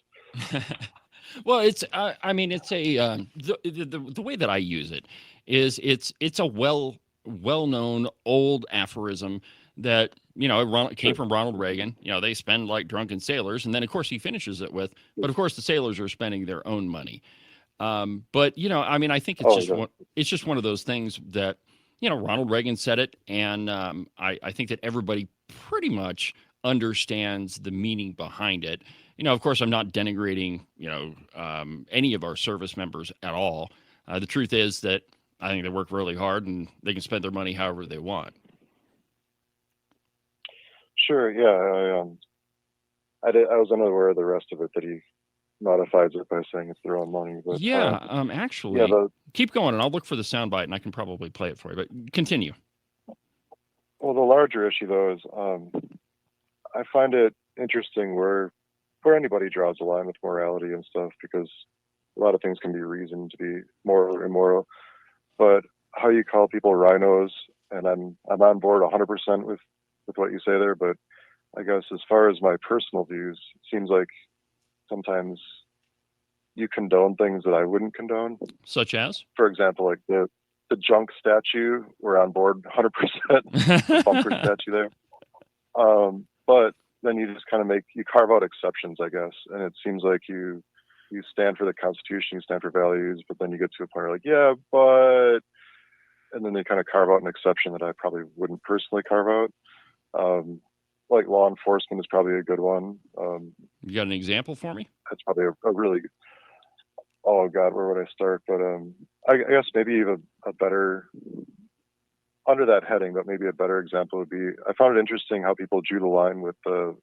Well, it's I mean, it's a the way that I use it is it's a well-known old aphorism that, you know, came from Ronald Reagan. You know, they spend like drunken sailors, and then of course he finishes it with, but of course the sailors are spending their own money. But you know, I mean, I think it's just one of those things that, you know, Ronald Reagan said it, and I think that everybody pretty much understands the meaning behind it. You know, of course, I'm not denigrating, you know, any of our service members at all. The truth is that I think they work really hard and they can spend their money however they want. Sure. Yeah. I was unaware of the rest of it, that he modifies it by saying it's their own money. But yeah. Actually, keep going, and I'll look for the soundbite, and I can probably play it for you. But continue. Well, the larger issue though is I find it interesting where anybody draws a line with morality and stuff, because a lot of things can be reasoned to be moral or immoral. But how you call people rhinos, and I'm on board 100% with what you say there. But I guess as far as my personal views, it seems like sometimes you condone things that I wouldn't condone. Such as? For example, like the junk statue, we're on board 100%. The bunker statue there. But then you just kind of you carve out exceptions, I guess. And it seems like you stand for the Constitution, you stand for values, but then you get to a point where like, yeah, but, and then they kind of carve out an exception that I probably wouldn't personally carve out. Like law enforcement is probably a good one. You got an example for me? That's probably a really, oh God, where would I start? But I guess maybe even a better, under that heading, but maybe a better example would be, I found it interesting how people drew the line with the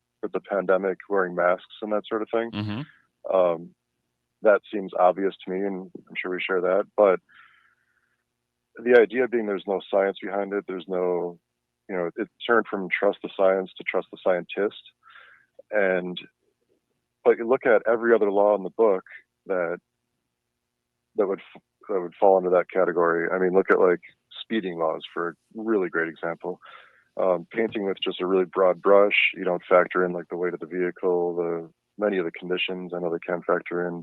pandemic, wearing masks and that sort of thing. Mm-hmm. That seems obvious to me, and I'm sure we share that. But the idea being there's no science behind it, there's no, you know, it turned from trust the science to trust the scientist. But you look at every other law in the book that would fall into that category. I mean, look at like speeding laws for a really great example. Painting with just a really broad brush, you don't factor in like the weight of the vehicle, many of the conditions. I know they can factor in,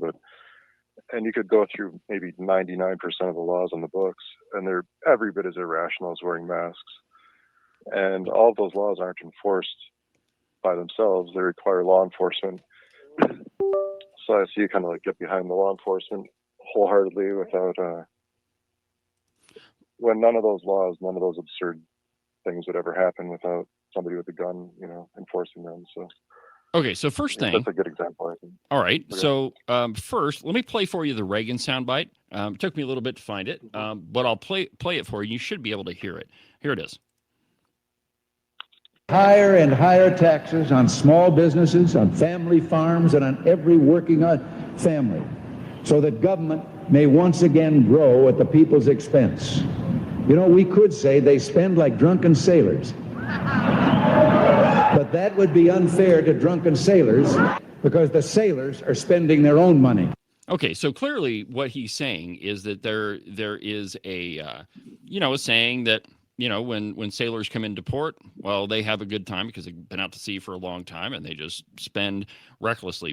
and you could go through maybe 99% of the laws in the books, and they're every bit as irrational as wearing masks. And all of those laws aren't enforced by themselves. They require law enforcement. So I see you kind of like get behind the law enforcement wholeheartedly without, when none of those laws, none of those absurd things would ever happen without somebody with a gun, you know, enforcing them. So. Okay, so first thing. That's a good example, I think. All right, okay. So first, let me play for you the Reagan soundbite. It took me a little bit to find it, but I'll play it for you. You should be able to hear it. Here it is. Higher and higher taxes on small businesses, on family farms, and on every working family, so that government may once again grow at the people's expense. You know, we could say they spend like drunken sailors. But that would be unfair to drunken sailors because the sailors are spending their own money. Okay, so clearly what he's saying is that there is a saying that, when sailors come into port, well, they have a good time because they've been out to sea for a long time and they just spend recklessly.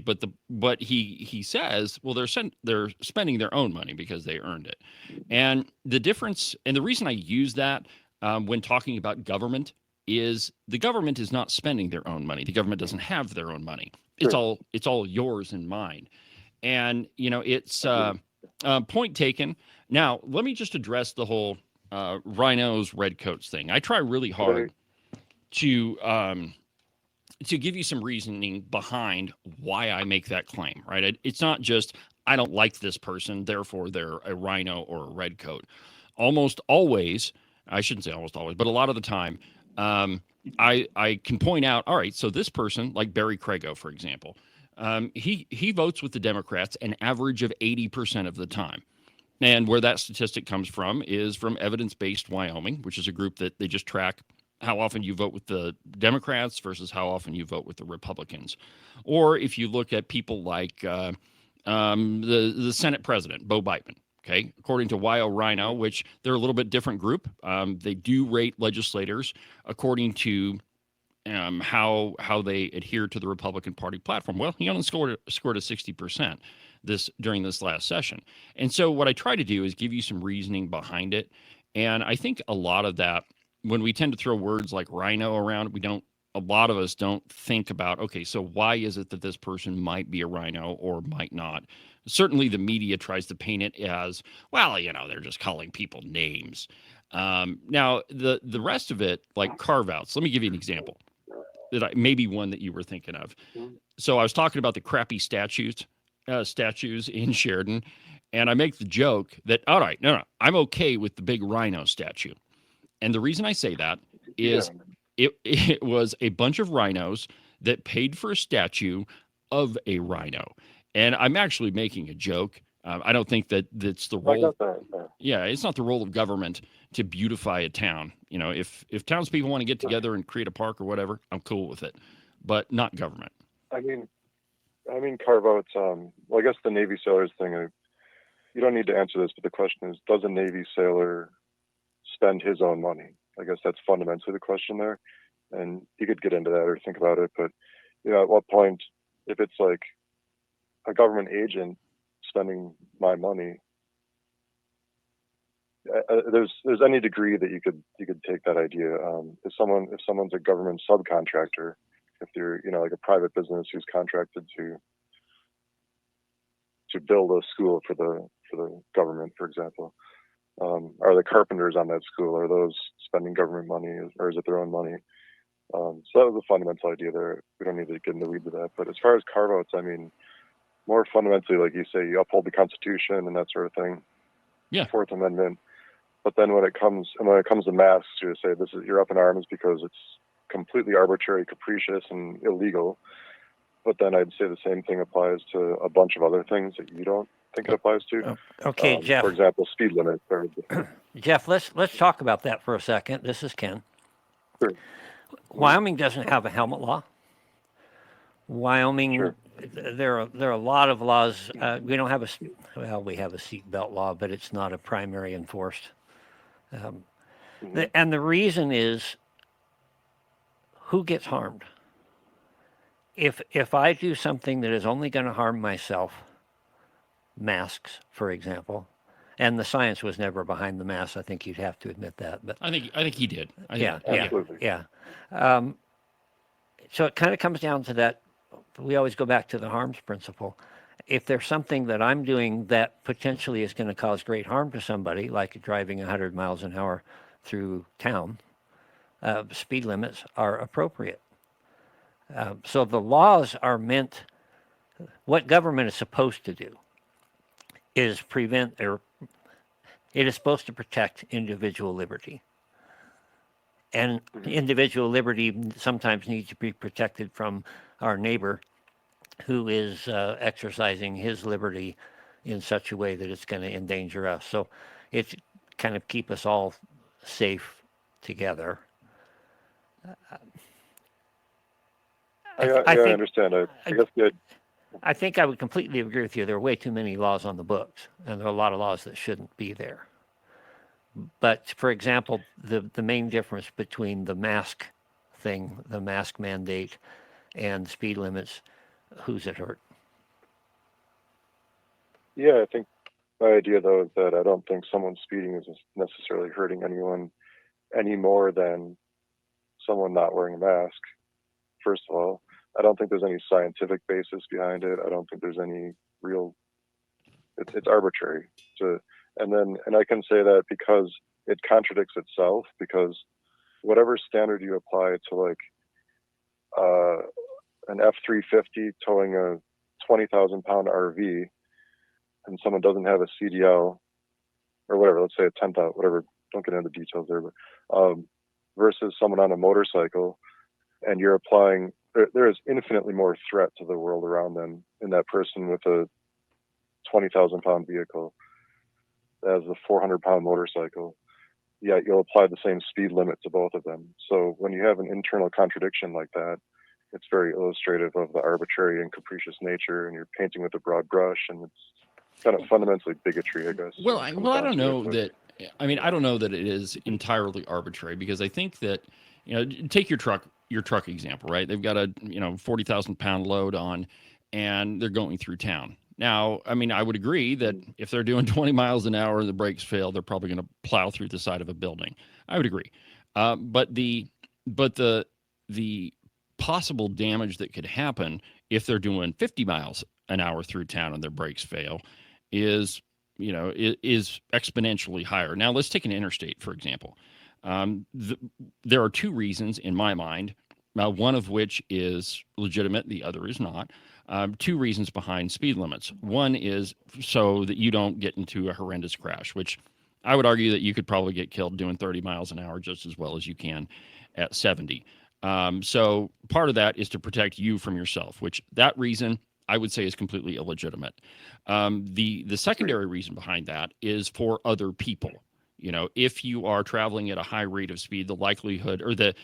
But he says, well, they're spending their own money because they earned it. And the difference, and the reason I use that when talking about government, is the government is not spending their own money. The government doesn't have their own money. It's all yours and mine. And it's point taken. Now, let me just address the whole rhinos, redcoats thing. I try really hard to give you some reasoning behind why I make that claim. Right? It's not just I don't like this person, therefore they're a rhino or a redcoat. Almost always, I shouldn't say almost always, but a lot of the time, I can point out. All right, so this person, like Barry Crago, for example. He votes with the Democrats an average of 80% of the time. And where that statistic comes from is from Evidence-Based Wyoming, which is a group that they just track how often you vote with the Democrats versus how often you vote with the Republicans. Or if you look at people like the Senate President, Bo Biden, okay, according to WyoRhino, which they're a little bit different group. They do rate legislators according to how they adhere to the Republican Party platform. Well, he only scored a 60% during this last session. And so what I try to do is give you some reasoning behind it. And I think a lot of that, when we tend to throw words like rhino around, a lot of us don't think about, okay, so why is it that this person might be a rhino or might not? Certainly the media tries to paint it as, well, they're just calling people names. Now, the rest of it, like carve-outs, let me give you an example. Maybe one that you were thinking of. So I was talking about the crappy statues in Sheridan, and I make the joke that, all right, no, I'm okay with the big rhino statue. And the reason I say that is it was a bunch of rhinos that paid for a statue of a rhino. And I'm actually making a joke. I don't think that that's the role. Yeah, it's not the role of government to beautify a town. If townspeople want to get together and create a park or whatever, I'm cool with it, but not government. I mean, carve out. Well, I guess the Navy sailors thing. You don't need to answer this, but the question is, does a Navy sailor spend his own money? I guess that's fundamentally the question there, and you could get into that or think about it. But at what point, if it's like a government agent spending my money, there's any degree that you could take that idea. If someone's a government subcontractor, if they're like a private business who's contracted to build a school for the government, for example, are the carpenters on that school, are those spending government money, or is it their own money? So that was a fundamental idea there. We don't need to get in the weeds of that. But as far as carve-outs, I mean, more fundamentally, like you say, you uphold the Constitution and that sort of thing. Yeah. Fourth Amendment. But then when it comes to masks, you say you're up in arms because it's completely arbitrary, capricious, and illegal. But then I'd say the same thing applies to a bunch of other things that you don't think it applies to. Okay, Jeff. For example, speed limit. Jeff, let's talk about that for a second. This is Ken. Sure. Wyoming doesn't have a helmet law. Wyoming, sure. There are a lot of laws. We don't have we have a seatbelt law, but it's not a primary enforced. And the reason is, who gets harmed? If I do something that is only going to harm myself, masks, for example, and the science was never behind the mask. I think you'd have to admit that. But I think he did. Yeah. So it kind of comes down to that. We always go back to the harms principle. If there's something that I'm doing that potentially is going to cause great harm to somebody, like driving 100 miles an hour through town, speed limits are appropriate. So the laws are meant, what government is supposed to do is it is supposed to protect individual liberty. And individual liberty sometimes needs to be protected from our neighbor who is exercising his liberty in such a way that it's going to endanger us. So it's kind of keep us all safe together. I understand. I guess I think I would completely agree with you. There are way too many laws on the books, and there are a lot of laws that shouldn't be there. But for example, the main difference between the mask thing, the mask mandate, and speed limits, who's it hurt? Yeah, I think my idea though is that I don't think someone speeding is necessarily hurting anyone any more than someone not wearing a mask. First of all, I don't think there's any scientific basis behind it. I don't think there's any real. It's arbitrary. And I can say that because it contradicts itself. Because whatever standard you apply to like an F-350 towing a 20,000 pound RV, and someone doesn't have a CDL or whatever, let's say a 10,000, whatever. Don't get into the details there, but versus someone on a motorcycle, and you're applying. There is infinitely more threat to the world around them in that person with a 20,000 pound vehicle as a 400 pound motorcycle. Yet you'll apply the same speed limit to both of them. So when you have an internal contradiction like that, it's very illustrative of the arbitrary and capricious nature, and you're painting with a broad brush, and it's kind of fundamentally bigotry, I guess. Well, I don't know that. I mean, I don't know that it is entirely arbitrary, because I think that, take your truck example, right? They've got a 40,000 pound load on, and they're going through town. Now, I mean, I would agree that if they're doing 20 miles an hour and the brakes fail, they're probably going to plow through the side of a building. I would agree, but the possible damage that could happen if they're doing 50 miles an hour through town and their brakes fail is exponentially higher. Now, let's take an interstate, for example. There are two reasons in my mind, one of which is legitimate, the other is not. Two reasons behind speed limits. One is so that you don't get into a horrendous crash, which I would argue that you could probably get killed doing 30 miles an hour just as well as you can at 70. So part of that is to protect you from yourself, which that reason I would say is completely illegitimate. The secondary reason behind that is for other people. If you are traveling at a high rate of speed, the likelihood it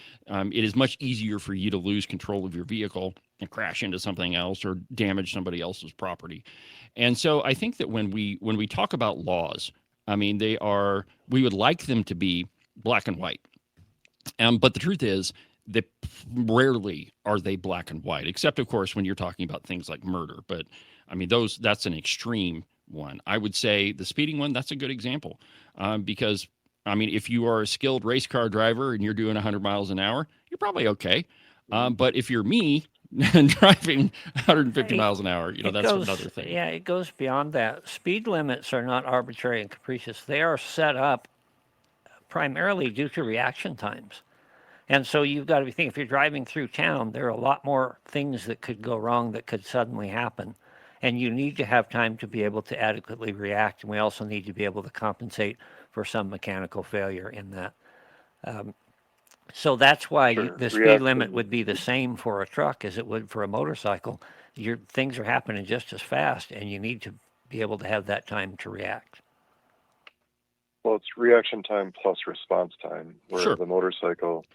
is much easier for you to lose control of your vehicle and crash into something else or damage somebody else's property. And so I think that when we talk about laws, I mean, we would like them to be black and white. But the truth is that rarely are they black and white, except of course when you're talking about things like murder. But I mean, that's an extreme one. I would say the speeding one, that's a good example, because I mean, if you are a skilled race car driver and you're doing 100 miles an hour, you're probably okay. But if you're me and driving 150 miles an hour, that's another thing. Yeah, it goes beyond that. Speed limits are not arbitrary and capricious. They are set up primarily due to reaction times. And so you've got to be thinking, if you're driving through town, there are a lot more things that could go wrong that could suddenly happen. And you need to have time to be able to adequately react. And we also need to be able to compensate for some mechanical failure in that. So that's why the speed limit would be the same for a truck as it would for a motorcycle. Things are happening just as fast, and you need to be able to have that time to react. Well, it's reaction time plus response time, where the motorcycle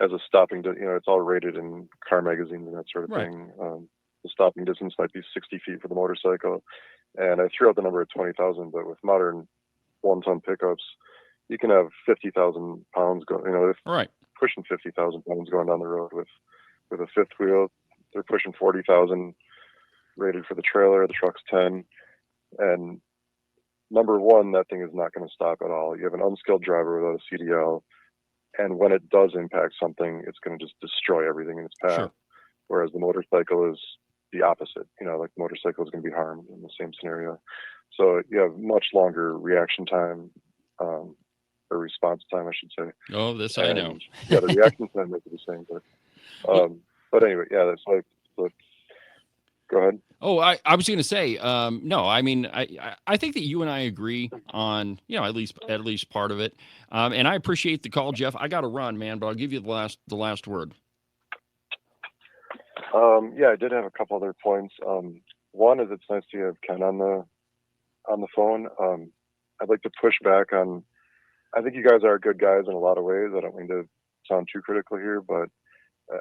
has a stopping, it's all rated in car magazines and that sort of thing. The stopping distance might be 60 feet for the motorcycle. And I threw out the number of 20,000, but with modern 1-ton pickups, you can have 50,000 pounds going, pushing 50,000 pounds going down the road with a fifth wheel. They're pushing 40,000 rated for the trailer. The truck's 10. And number one, that thing is not going to stop at all. You have an unskilled driver without a CDL. And when it does impact something, it's going to just destroy everything in its path. Sure. Whereas the motorcycle is the opposite. Like the motorcycle is going to be harmed in the same scenario. So you have much longer reaction time, or response time, I should say. Oh, this I know. Yeah, the reaction time might be the same, but anyway, yeah, that's like. Go ahead. Oh, I was going to say, no, I mean, I think that you and I agree on, at least part of it. And I appreciate the call, Jeff. I got to run, man, but I'll give you the last word. Yeah, I did have a couple other points. One is it's nice to have Ken on the phone. I'd like to push back on, I think you guys are good guys in a lot of ways. I don't mean to sound too critical here, but,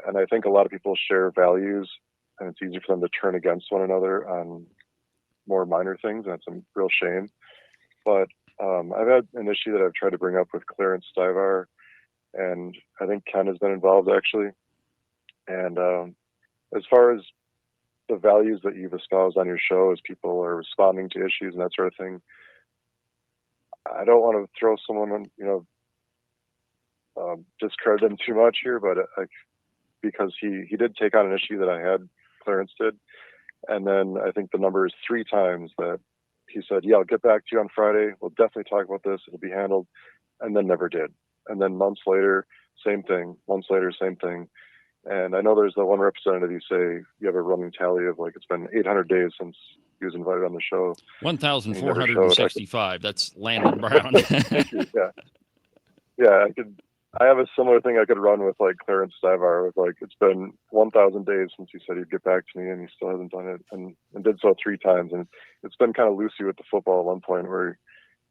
and I think a lot of people share values and it's easy for them to turn against one another on more minor things, and it's a real shame. But I've had an issue that I've tried to bring up with Clarence Stivar, and I think Ken has been involved actually. And as far as the values that you've espoused on your show, as people are responding to issues and that sort of thing, I don't want to throw someone on, discredit him too much here, but because he did take on an issue that I had, Clarence did, and then I think the number is 3 times that he said, yeah, I'll get back to you on Friday. We'll definitely talk about this. It'll be handled, and then never did. And then months later, same thing. Months later, same thing. And I know there's the one representative you say you have a running tally of like it's been 800 days since he was invited on the show. 1,465. That's Landon Brown. Thank you. Yeah. I have a similar thing I could run with like Clarence Stivar. With like it's been 1,000 days since he said he'd get back to me, and he still hasn't done it, and did so 3 times. And it's been kind of loosey with the football at one point where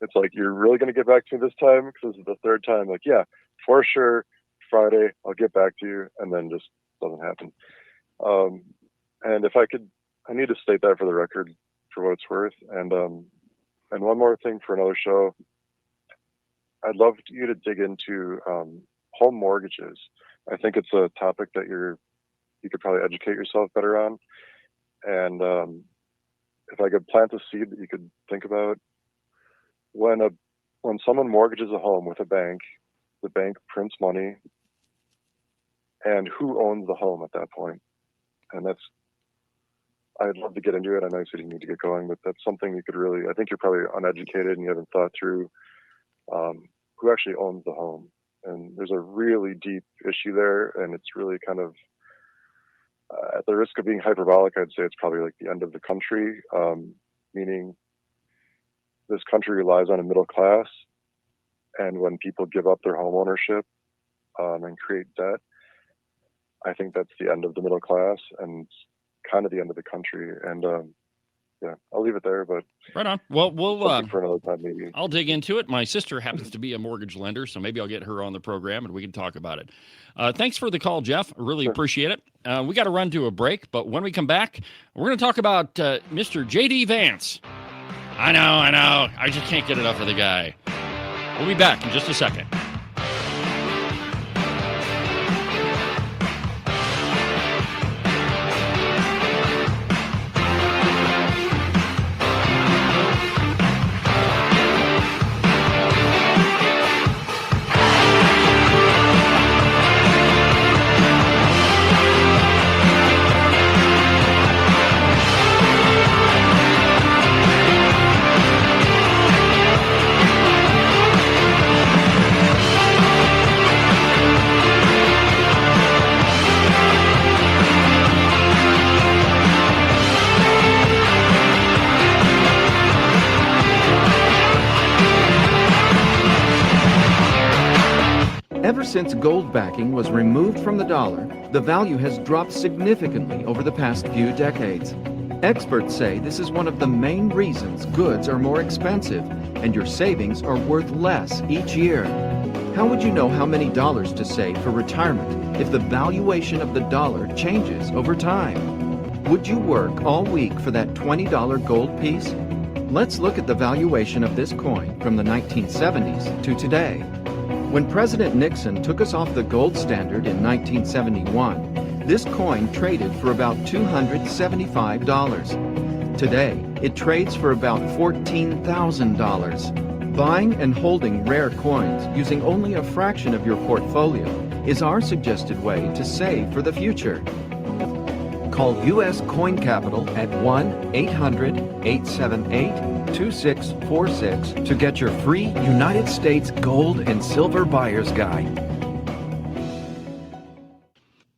it's like, you're really going to get back to me this time? Because this is the 3rd time. Like, yeah, for sure. Friday, I'll get back to you, and then just doesn't happen. And if I could, I need to state that for the record, for what it's worth. And one more thing for another show, I'd love you to dig into home mortgages. I think it's a topic that you could probably educate yourself better on. And if I could plant a seed that you could think about, when someone mortgages a home with a bank, the bank prints money, and who owns the home at that point? And I'd love to get into it. I know you said you need to get going, but that's something you could really, I think you're probably uneducated and you haven't thought through who actually owns the home. And there's a really deep issue there, and it's really kind of, at the risk of being hyperbolic, I'd say it's probably like the end of the country, meaning this country relies on a middle class, and when people give up their home ownership and create debt, I think that's the end of the middle class and kind of the end of the country. And yeah, I'll leave it there. But right on. Well, we'll for another time maybe. I'll dig into it. My sister happens to be a mortgage lender, so maybe I'll get her on the program and we can talk about it. Thanks for the call, Jeff. I really appreciate it. We got to run to a break, but when we come back, we're going to talk about Mr. J.D. Vance. I know. I just can't get enough of the guy. We'll be back in just a second. Ever since gold backing was removed from the dollar, the value has dropped significantly over the past few decades. Experts say this is one of the main reasons goods are more expensive and your savings are worth less each year. How would you know how many dollars to save for retirement if the valuation of the dollar changes over time? Would you work all week for that $20 gold piece? Let's look at the valuation of this coin from the 1970s to today. When President Nixon took us off the gold standard in 1971, this coin traded for about $275. Today, it trades for about $14,000. Buying and holding rare coins using only a fraction of your portfolio is our suggested way to save for the future. Call U.S. Coin Capital at 1-800-878-2646 to get your free United States Gold and Silver Buyer's Guide.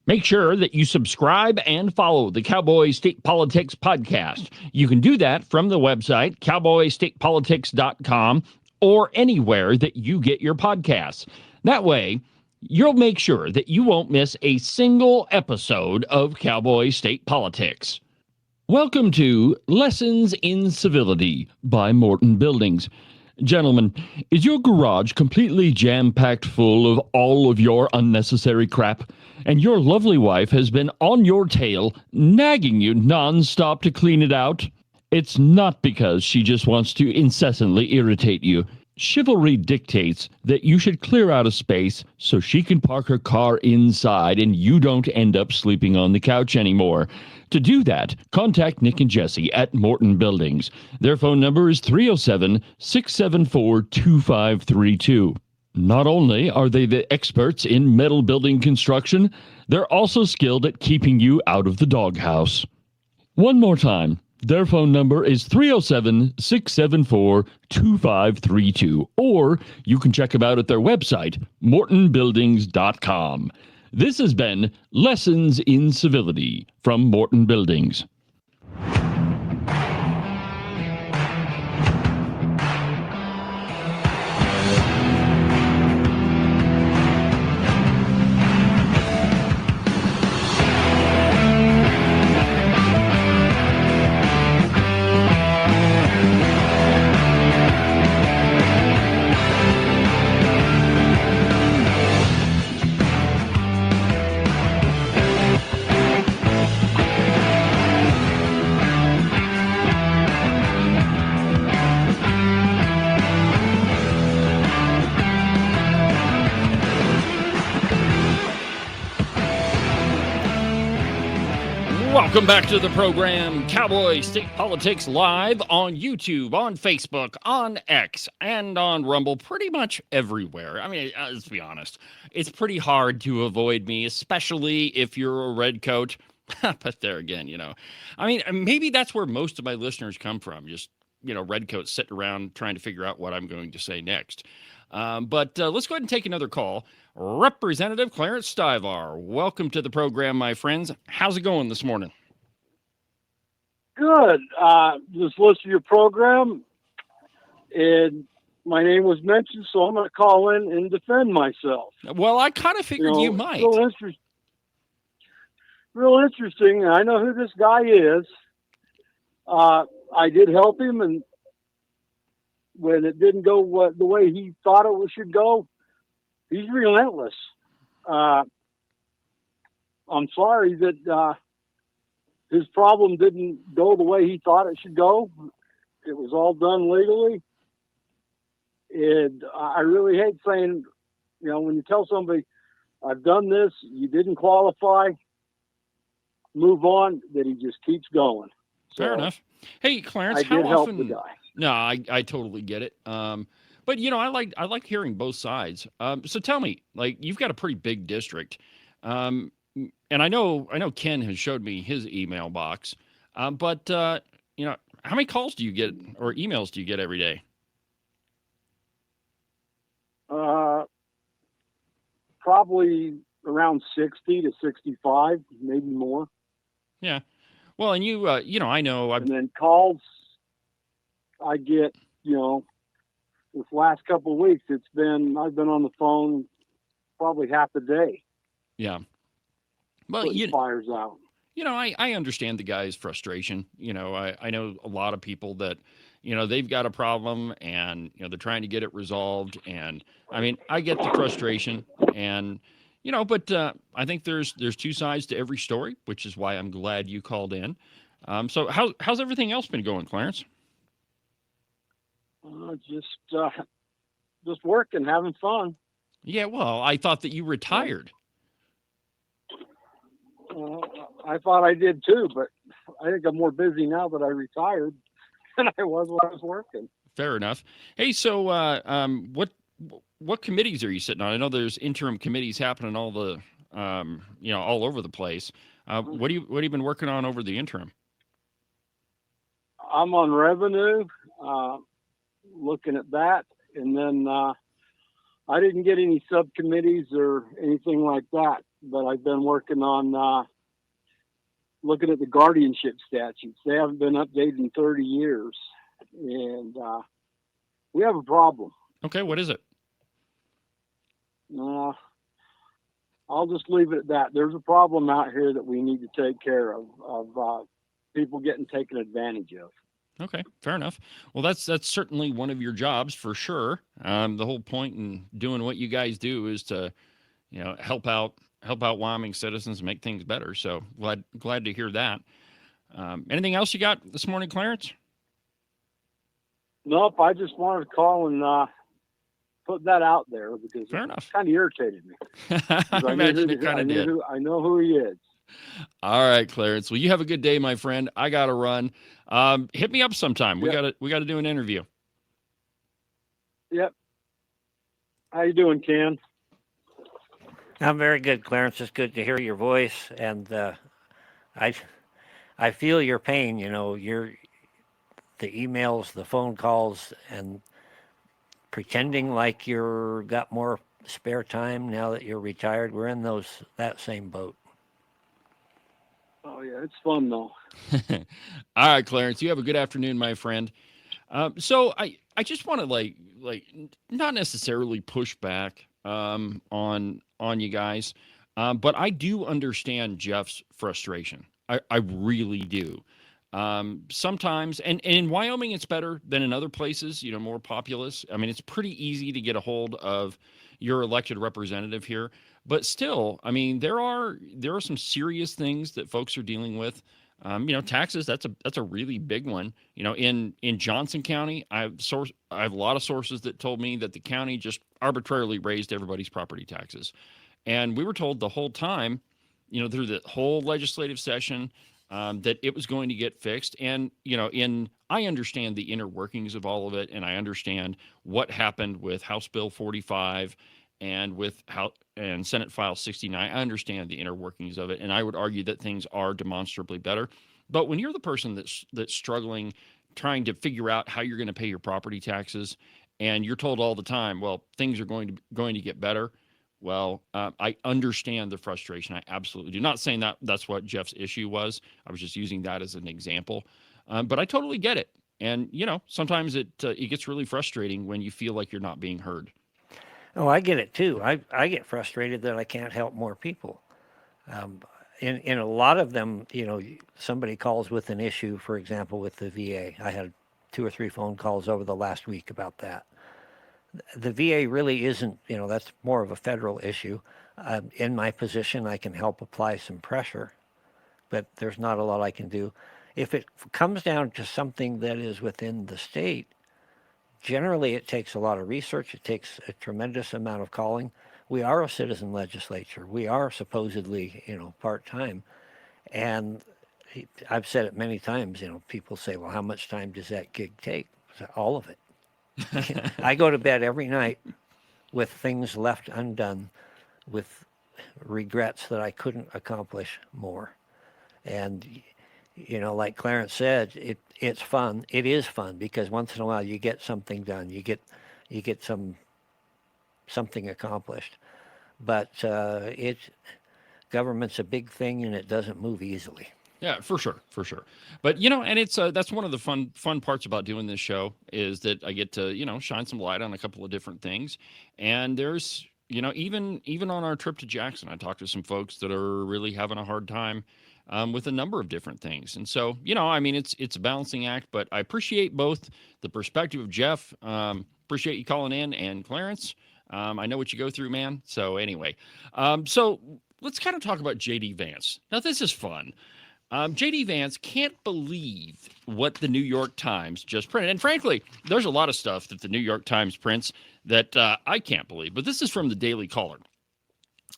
Make sure that you subscribe and follow the Cowboy State Politics podcast. You can do that from the website, cowboystatepolitics.com, or anywhere that you get your podcasts. That way, you'll make sure that you won't miss a single episode of Cowboy State Politics. Welcome to Lessons in Civility by Morton Buildings. Gentlemen, is your garage completely jam-packed full of all of your unnecessary crap? And your lovely wife has been on your tail, nagging you non-stop to clean it out? It's not because she just wants to incessantly irritate you. Chivalry dictates that you should clear out a space so she can park her car inside and you don't end up sleeping on the couch anymore. To do that, contact Nick and Jesse at Morton Buildings. Their phone number is 307-674-2532. Not only are they the experts in metal building construction, they're also skilled at keeping you out of the doghouse. One more time. Their phone number is 307-674-2532, or you can check them out at their website, mortonbuildings.com. This has been Lessons in Civility from Morton Buildings. Welcome back to the program, Cowboy State Politics, live on YouTube, on Facebook, on X, and on Rumble, pretty much everywhere. I mean, let's be honest. It's pretty hard to avoid me, especially if you're a redcoat. But there again, I mean, maybe that's where most of my listeners come from. Just, redcoats sitting around trying to figure out what I'm going to say next. But let's go ahead and take another call. Representative Clarence Stivar, welcome to the program, my friends. How's it going this morning? Good. Just listened to your program, and my name was mentioned, so I'm going to call in and defend myself. Well, I kind of figured you might. Real interesting. I know who this guy is. I did help him, and when it didn't go the way he thought it should go, he's relentless. I'm sorry that his problem didn't go the way he thought it should go. It was all done legally. And I really hate saying, when you tell somebody, I've done this, you didn't qualify, move on, that he just keeps going. Fair enough. Hey, Clarence, how often... help the guy. No, I totally get it. But I like hearing both sides. So tell me, you've got a pretty big district, and I know Ken has showed me his email box. But how many calls do you get or emails do you get every day? Probably around 60 to 65, maybe more. Yeah. Well, and I know. And then calls I get, this last couple of weeks, I've been on the phone probably half a day. Yeah. Well, fires out. I understand the guy's frustration. I know a lot of people that, they've got a problem and, they're trying to get it resolved. And I mean, I get the frustration and, but I think there's two sides to every story, which is why I'm glad you called in. So how's everything else been going, Clarence? Just working, having fun. Yeah, well, I thought that you retired. I thought I did too, but I think I'm more busy now that I retired than I was when I was working. Fair enough. Hey, so what committees are you sitting on? I know there's interim committees happening all over the place. What have you been working on over the interim? I'm on revenue, looking at that, and then I didn't get any subcommittees or anything like that, but I've been working on looking at the guardianship statutes. They haven't been updated in 30 years, and we have a problem. Okay, what is it? I'll just leave it at that. There's a problem out here that we need to take care of people getting taken advantage of. Okay, fair enough. Well, that's certainly one of your jobs for sure. The whole point in doing what you guys do is to, help out Wyoming citizens and make things better. So glad to hear that. Anything else you got this morning, Clarence? Nope, I just wanted to call and put that out there because Fair it enop kind of irritated me. I imagine it kind of did. I know who he is. All right, Clarence. Well, you have a good day, my friend. I got to run. Hit me up sometime. Yep. We got to do an interview. Yep. How you doing, Ken? I'm very good, Clarence. It's good to hear your voice, and I feel your pain. The emails, the phone calls, and pretending like you're got more spare time now that you're retired. We're in that same boat. Oh yeah, it's fun though. All right, Clarence. You have a good afternoon, my friend. So I just want to like not necessarily push back on you guys, but I do understand Jeff's frustration. I really do. Sometimes, and in Wyoming, it's better than in other places, more populous. I mean, it's pretty easy to get a hold of your elected representative here, but still, I mean, there are some serious things that folks are dealing with. Taxes, that's a really big one. In Johnson County, I have a lot of sources that told me that the county just arbitrarily raised everybody's property taxes. And we were told the whole time, through the whole legislative session, that it was going to get fixed. And, I understand the inner workings of all of it, and I understand what happened with House Bill 45 and with and Senate File 69. I understand the inner workings of it, and I would argue that things are demonstrably better. But when you're the person that's struggling, trying to figure out how you're going to pay your property taxes, and you're told all the time, well, things are going to get better. Well, I understand the frustration. I absolutely do. Not saying that that's what Jeff's issue was. I was just using that as an example. But I totally get it. And, sometimes it gets really frustrating when you feel like you're not being heard. Oh, I get it too. I get frustrated that I can't help more people. In a lot of them, somebody calls with an issue, for example, with the VA. I had 2 or 3 phone calls over the last week about that. The VA really isn't, that's more of a federal issue. In my position, I can help apply some pressure, but there's not a lot I can do. If it comes down to something that is within the state, generally it takes a lot of research. It takes a tremendous amount of calling. We are a citizen legislature. We are supposedly, part-time. And I've said it many times, people say, well, how much time does that gig take? All of it. I go to bed every night with things left undone, with regrets that I couldn't accomplish more. And, like Clarence said, it's fun. It is fun because once in a while you get something done. You get something accomplished. But government's a big thing and it doesn't move easily. Yeah, for sure. But, and it's that's one of the fun parts about doing this show is that I get to, shine some light on a couple of different things. And there's, even on our trip to Jackson, I talked to some folks that are really having a hard time with a number of different things. And so, it's a balancing act, but I appreciate both the perspective of Jeff, appreciate you calling in, and Clarence. I know what you go through, man. So anyway, so let's kind of talk about J.D. Vance. Now, this is fun. J.D. Vance can't believe what the New York Times just printed. And frankly, there's a lot of stuff that the New York Times prints that I can't believe. But this is from the Daily Caller.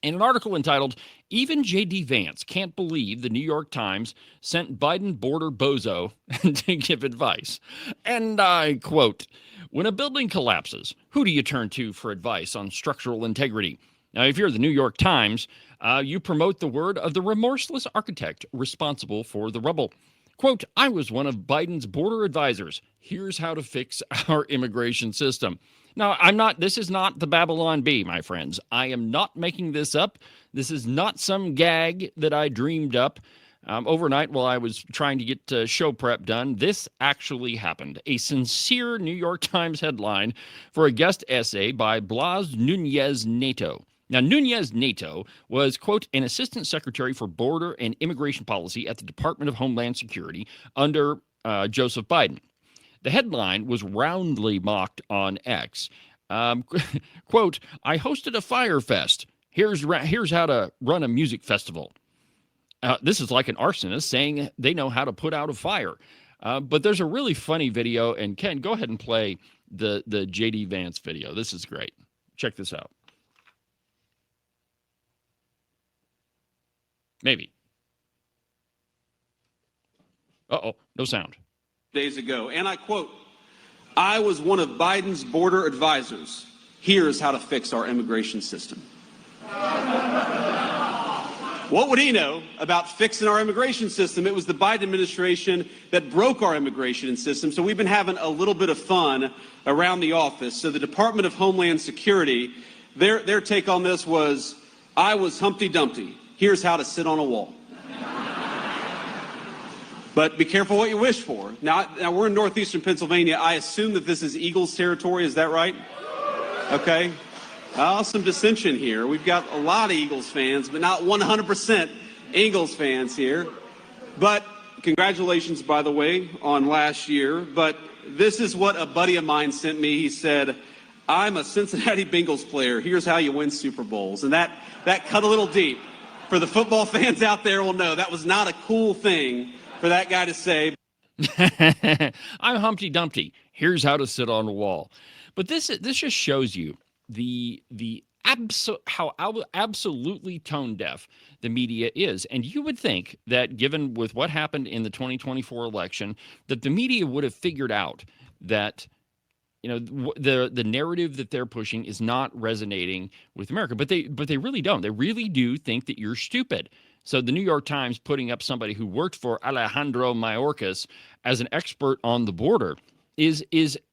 In an article entitled, "Even J.D. Vance Can't Believe the New York Times Sent Biden Border Bozo to Give Advice." And I quote, "When a building collapses, who do you turn to for advice on structural integrity? Now, if you're the New York Times, you promote the word of the remorseless architect responsible for the rubble. Quote, I was one of Biden's border advisors. Here's how to fix our immigration system." Now, this is not the Babylon Bee, my friends. I am not making this up. This is not some gag that I dreamed up overnight while I was trying to get show prep done. This actually happened. A sincere New York Times headline for a guest essay by Blas Nunez Neto. Now, Nunez Neto was, quote, an assistant secretary for border and immigration policy at the Department of Homeland Security under Joseph Biden. The headline was roundly mocked on X. Quote, I hosted a fire fest. Here's how to run a music festival. This is like an arsonist saying they know how to put out a fire. But there's a really funny video, and Ken, go ahead and play the J.D. Vance video. This is great. Check this out. Maybe. Uh-oh, no sound. Days ago, and I quote, I was one of Biden's border advisors. Here's how to fix our immigration system. What would he know about fixing our immigration system? It was the Biden administration that broke our immigration system, so we've been having a little bit of fun around the office. So the Department of Homeland Security, their take on this was, I was Humpty Dumpty. Here's how to sit on a wall. But be careful what you wish for. Now we're in northeastern Pennsylvania. I assume that this is Eagles territory. Is that right? Okay. Some dissension here. We've got a lot of Eagles fans, but not 100% Eagles fans here. But congratulations, by the way, on last year. But this is what a buddy of mine sent me. He said, I'm a Cincinnati Bengals player. Here's how you win Super Bowls. And that cut a little deep. For the football fans out there will know that was not a cool thing for that guy to say. I'm Humpty Dumpty. Here's how to sit on a wall. But this just shows you how absolutely tone deaf the media is. And you would think that given with what happened in the 2024 election, that the media would have figured out that, you know, the narrative that they're pushing is not resonating with America. But they really don't. They really do think that you're stupid. So the New York Times putting up somebody who worked for Alejandro Mayorkas as an expert on the border is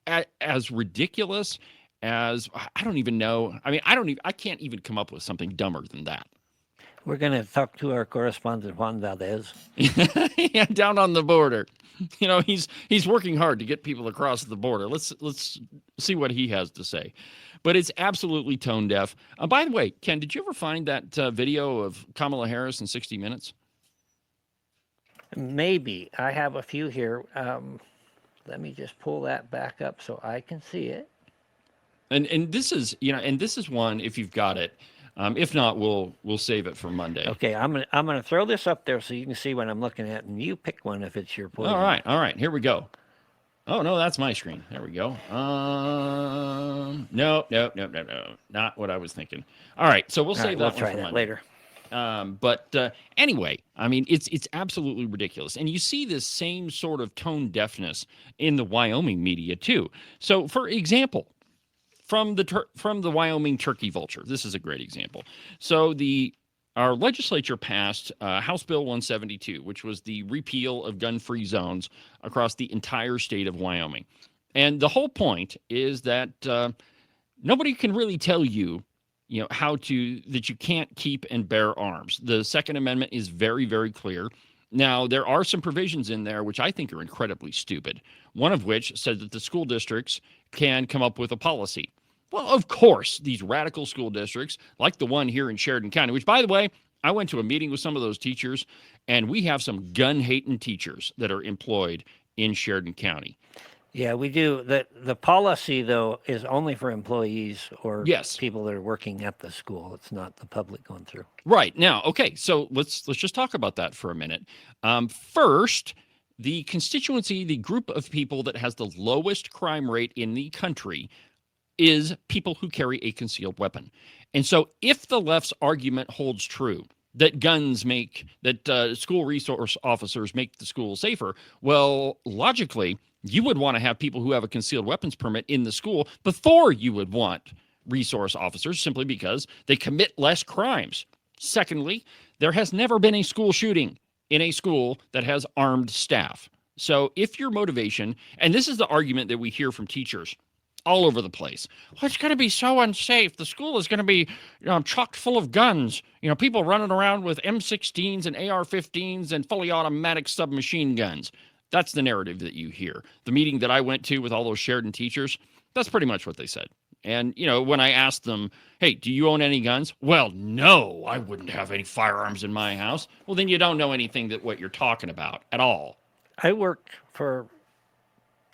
as ridiculous as, I don't even know. I mean, I can't even come up with something dumber than that. We're going to talk to our correspondent, Juan Valdez. Yeah, down on the border. You know, he's working hard to get people across the border. Let's see what he has to say. But it's absolutely tone deaf. By the way, Ken, did you ever find that video of Kamala Harris in 60 Minutes? Maybe. I have a few here. Let me just pull that back up so I can see it. And this is, you know, and this is one, if you've got it. If not, we'll save it for Monday. Okay, I'm gonna throw this up there so you can see what I'm looking at, and you pick one if it's your point. All right, here we go. Oh no, that's my screen. There we go. No, not what I was thinking. All right, so we'll save that one for Monday. Later. But anyway, I mean, it's absolutely ridiculous, and you see this same sort of tone deafness in the Wyoming media too. So, for example, from the Wyoming turkey vulture, this is a great example. So our legislature passed House Bill 172, which was the repeal of gun-free zones across the entire state of Wyoming. And the whole point is that nobody can really tell you, you know, that you can't keep and bear arms. The Second Amendment is very, very clear. Now, there are some provisions in there which I think are incredibly stupid, one of which said that the school districts can come up with a policy. Well, of course, these radical school districts, like the one here in Sheridan County, which, by the way, I went to a meeting with some of those teachers, and we have some gun-hating teachers that are employed in Sheridan County. Yeah, we do. The policy, though, is only for employees or people that are working at the school. It's not the public going through. Right. Now, okay, so let's just talk about that for a minute. First, the constituency, the group of people that has the lowest crime rate in the country is people who carry a concealed weapon. And so if the left's argument holds true, that school resource officers make the school safer, well, logically, you would want to have people who have a concealed weapons permit in the school before you would want resource officers, simply because they commit less crimes. Secondly, there has never been a school shooting in a school that has armed staff. So if your motivation, and this is the argument that we hear from teachers all over the place. Well, it's going to be so unsafe. The school is going to be, chock full of guns. People running around with M16s and AR-15s and fully automatic submachine guns. That's the narrative that you hear. The meeting that I went to with all those Sheridan teachers, that's pretty much what they said. And, when I asked them, hey, do you own any guns? Well, no, I wouldn't have any firearms in my house. Well, then you don't know anything what you're talking about at all. I worked for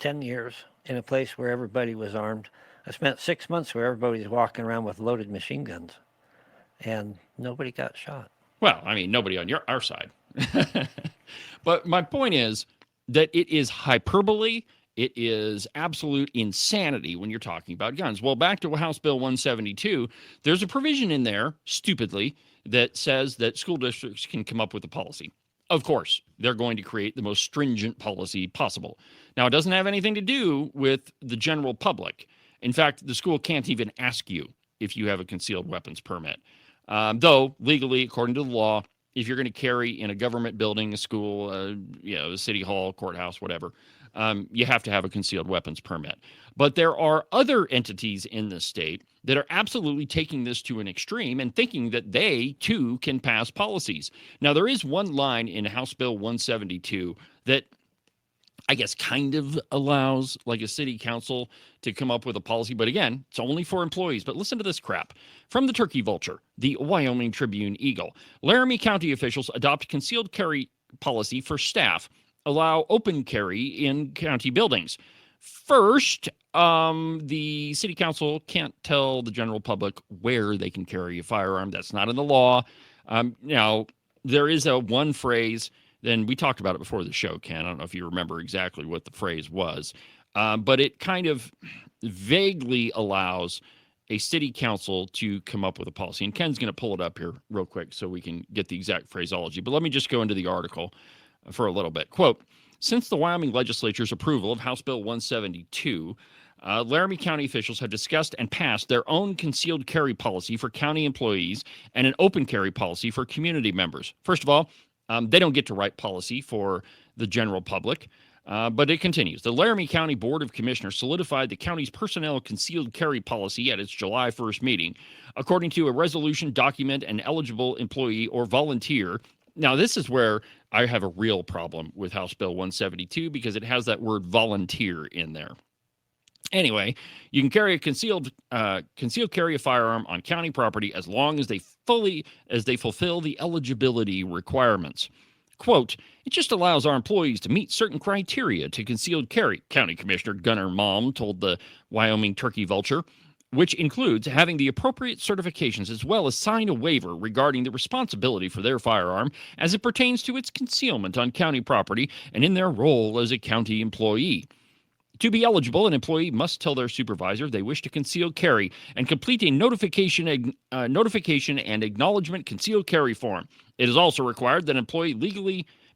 10 years in a place where everybody was armed. I spent 6 months where everybody's walking around with loaded machine guns, and nobody got shot. Well, I mean, nobody on our side. But my point is that it is hyperbole. It is absolute insanity when you're talking about guns. Well, back to House Bill 172, there's a provision in there, stupidly, that says that school districts can come up with a policy. Of course, they're going to create the most stringent policy possible. Now, it doesn't have anything to do with the general public. In fact, the school can't even ask you if you have a concealed weapons permit. Though, legally, according to the law, if you're going to carry in a government building, a school, a city hall, courthouse, whatever, you have to have a concealed weapons permit. But there are other entities in the state that are absolutely taking this to an extreme and thinking that they, too, can pass policies. Now, there is one line in House Bill 172 that I guess kind of allows like a city council to come up with a policy. But again, it's only for employees. But listen to this crap. From the Turkey Vulture, the Wyoming Tribune Eagle. Laramie County officials adopt concealed carry policy for staff. Allow open carry in county buildings. First, the city council can't tell the general public where they can carry a firearm. That's not in the law. Now, there is one phrase. Then we talked about it before the show, Ken. I don't know if you remember exactly what the phrase was, but it kind of vaguely allows a city council to come up with a policy. And Ken's going to pull it up here real quick so we can get the exact phraseology. But let me just go into the article for a little bit. Quote, since the Wyoming legislature's approval of House Bill 172, Laramie County officials have discussed and passed their own concealed carry policy for county employees and an open carry policy for community members. First of all, they don't get to write policy for the general public, but it continues. The Laramie County Board of Commissioners solidified the county's personnel concealed carry policy at its July 1st meeting. According to a resolution, document an eligible employee or volunteer. Now, this is where I have a real problem with House Bill 172 because it has that word volunteer in there. Anyway, you can carry a concealed carry a firearm on county property as long as they fulfill the eligibility requirements. Quote, it just allows our employees to meet certain criteria to concealed carry, County Commissioner Gunnar Malm told the Wyoming Turkey Vulture, which includes having the appropriate certifications as well as sign a waiver regarding the responsibility for their firearm as it pertains to its concealment on county property and in their role as a county employee. To be eligible, an employee must tell their supervisor they wish to conceal carry and complete a notification and acknowledgement concealed carry form. It is also required that an employee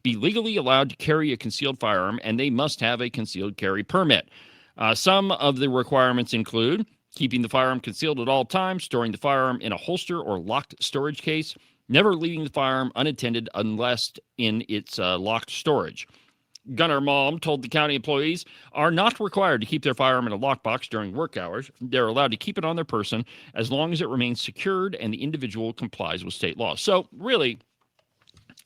be legally allowed to carry a concealed firearm, and they must have a concealed carry permit. Some of the requirements include keeping the firearm concealed at all times, storing the firearm in a holster or locked storage case, never leaving the firearm unattended unless in its locked storage. Gunnar Malm told the county employees are not required to keep their firearm in a lockbox during work hours. They're allowed to keep it on their person as long as it remains secured and the individual complies with state law. So really,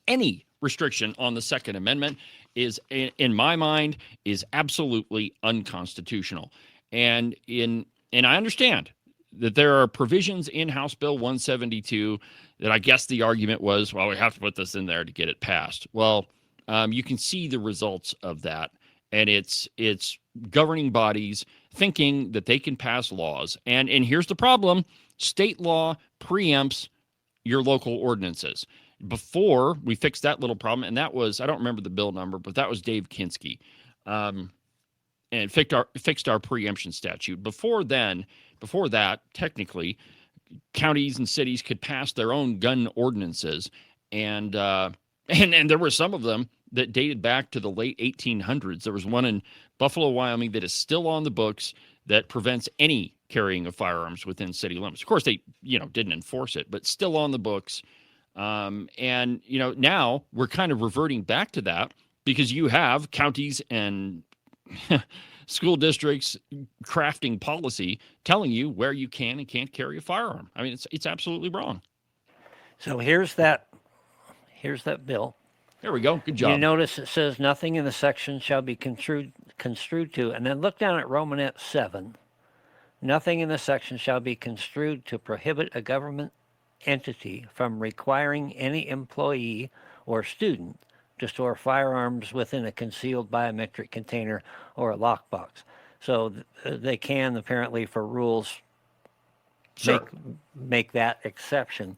any restriction on the Second Amendment is, in my mind, is absolutely unconstitutional. And I understand that there are provisions in House Bill 172 that I guess the argument was, well, we have to put this in there to get it passed. Well, you can see the results of that, and it's governing bodies thinking that they can pass laws. And here's the problem. State law preempts your local ordinances. Before, we fixed that little problem, and that was, I don't remember the bill number, but that was Dave Kinski, and fixed our preemption statute. Before that, technically, counties and cities could pass their own gun ordinances, and there were some of them that dated back to the late 1800s. There was one in Buffalo, Wyoming that is still on the books that prevents any carrying of firearms within city limits. Of course, they, didn't enforce it, but still on the books. And now we're kind of reverting back to that because you have counties and school districts crafting policy telling you where you can and can't carry a firearm. I mean, it's absolutely wrong. So here's that bill. There we go. Good job. You notice it says nothing in the section shall be construed to, and then look down at Romanet 7. Nothing in the section shall be construed to prohibit a government entity from requiring any employee or student to store firearms within a concealed biometric container or a lockbox. So they can, apparently, for rules, make that exception.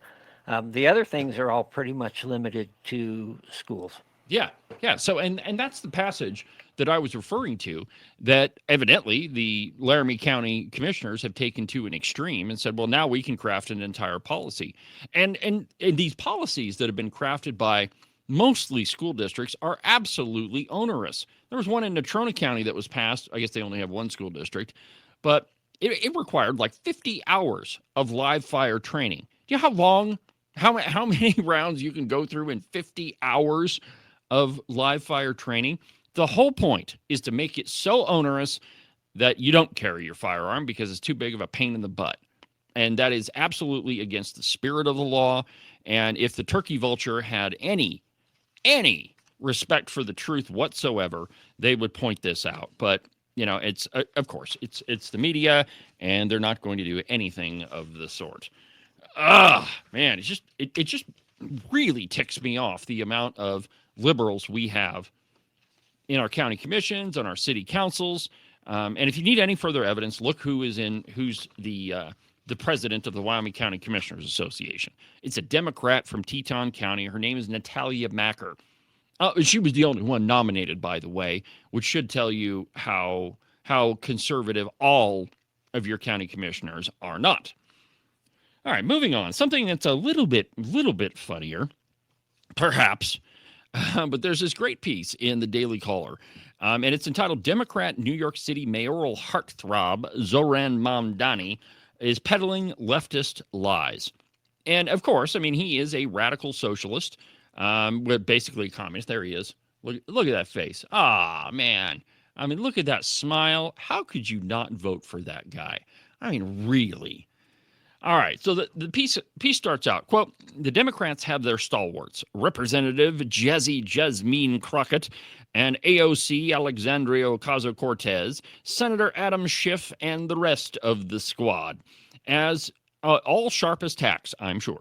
The other things are all pretty much limited to schools. Yeah. So, and that's the passage that I was referring to, that evidently the Laramie County commissioners have taken to an extreme and said, well, now we can craft an entire policy. And these policies that have been crafted by mostly school districts are absolutely onerous. There was one in Natrona County that was passed. I guess they only have one school district, but it required like 50 hours of live fire training. Do you know how many rounds you can go through in 50 hours of live fire training? The whole point is to make it so onerous that you don't carry your firearm because it's too big of a pain in the butt. And that is absolutely against the spirit of the law. And if the turkey vulture had any respect for the truth whatsoever, they would point this out. But, it's, of course, it's the media, and they're not going to do anything of the sort. Man, it just really ticks me off, the amount of liberals we have in our county commissions, on our city councils. And if you need any further evidence, look who's the president of the Wyoming County Commissioners Association. It's a Democrat from Teton County. Her name is Natalia Macker. She was the only one nominated, by the way, which should tell you how conservative all of your county commissioners are not. All right, moving on. Something that's a little bit funnier, perhaps. But there's this great piece in the Daily Caller, and it's entitled "Democrat New York City Mayoral Heartthrob Zoran Mamdani is Peddling Leftist Lies." And, of course, he is a radical socialist, basically a communist. There he is. Look at that face. Man. Look at that smile. How could you not vote for that guy? Really. All right, so the piece starts out, quote, "The Democrats have their stalwarts, Representative Jesse Jasmine Crockett and AOC Alexandria Ocasio-Cortez, Senator Adam Schiff, and the rest of the squad, as all sharp as tacks, I'm sure.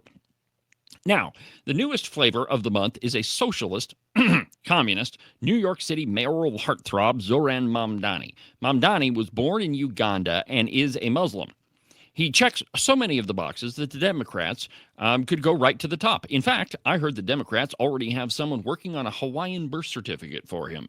Now, the newest flavor of the month is a socialist, communist, New York City mayoral heartthrob, Zoran Mamdani. Mamdani was born in Uganda and is a Muslim. He checks so many of the boxes that the Democrats could go right to the top. In fact, I heard the Democrats already have someone working on a Hawaiian birth certificate for him.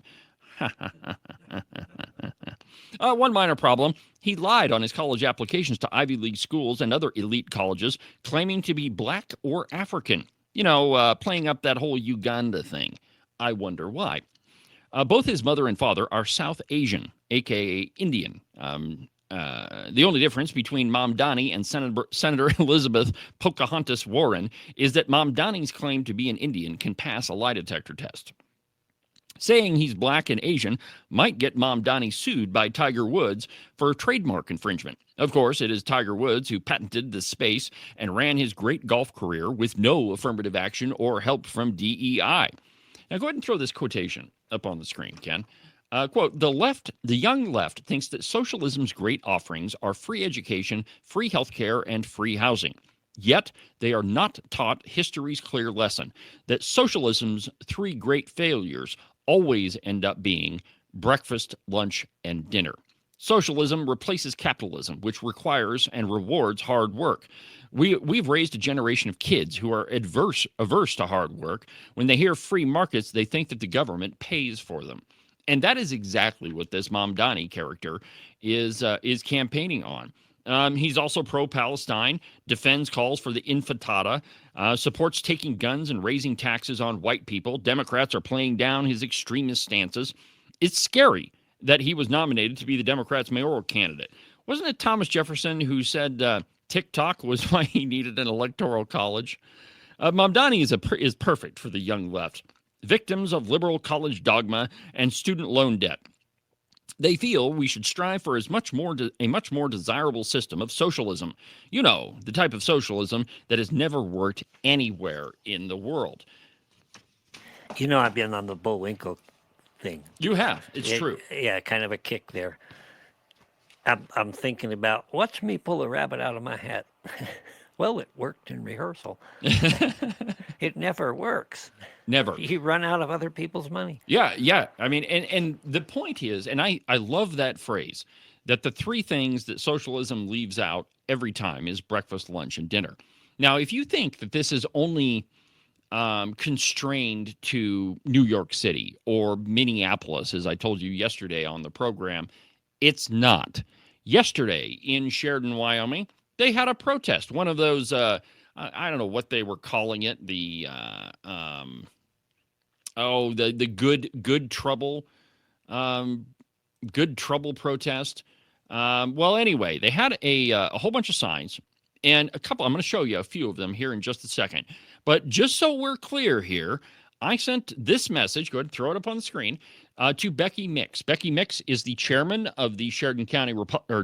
One minor problem: he lied on his college applications to Ivy League schools and other elite colleges, claiming to be black or African. Playing up that whole Uganda thing. I wonder why. Both his mother and father are South Asian, a.k.a. Indian. The only difference between Mamdani and Senator Elizabeth Pocahontas Warren is that Mamdani's claim to be an Indian can pass a lie detector test. Saying he's black and Asian might get Mamdani sued by Tiger Woods for trademark infringement. Of course, it is Tiger Woods who patented the space and ran his great golf career with no affirmative action or help from DEI. Now, go ahead and throw this quotation up on the screen, Ken. Quote, the young left thinks that socialism's great offerings are free education, free healthcare, and free housing. Yet, they are not taught history's clear lesson that socialism's three great failures always end up being breakfast, lunch, and dinner. Socialism replaces capitalism, which requires and rewards hard work. We've raised a generation of kids who are averse to hard work. When they hear free markets, they think that the government pays for them. And that is exactly what this Mamdani character is campaigning on. He's also pro-Palestine, defends calls for the Intifada, supports taking guns and raising taxes on white people. Democrats are playing down his extremist stances. It's scary that he was nominated to be the Democrats' mayoral candidate. Wasn't it Thomas Jefferson who said TikTok was why he needed an electoral college? Mamdani is perfect for the young left, victims of liberal college dogma and student loan debt. They feel we should strive for a much more desirable system of socialism. You know, the type of socialism that has never worked anywhere in the world. You know, I've been on the Bullwinkle thing. You have. It's true. Yeah, kind of a kick there. I'm thinking about, watch me pull a rabbit out of my hat. Well, it worked in rehearsal. It never works. Never. You run out of other people's money. Yeah. I mean, and the point is, and I love that phrase, that the three things that socialism leaves out every time is breakfast, lunch, and dinner. Now, if you think that this is only constrained to New York City or Minneapolis, as I told you yesterday on the program, it's not. Yesterday in Sheridan, Wyoming, they had a protest. One of those, I don't know what they were calling it, the good trouble protest. Well, anyway, they had a whole bunch of signs and a couple. I'm going to show you a few of them here in just a second. But just so we're clear here, I sent this message. Go ahead and throw it up on the screen to Becky Mix. Becky Mix is the chairman of the Sheridan County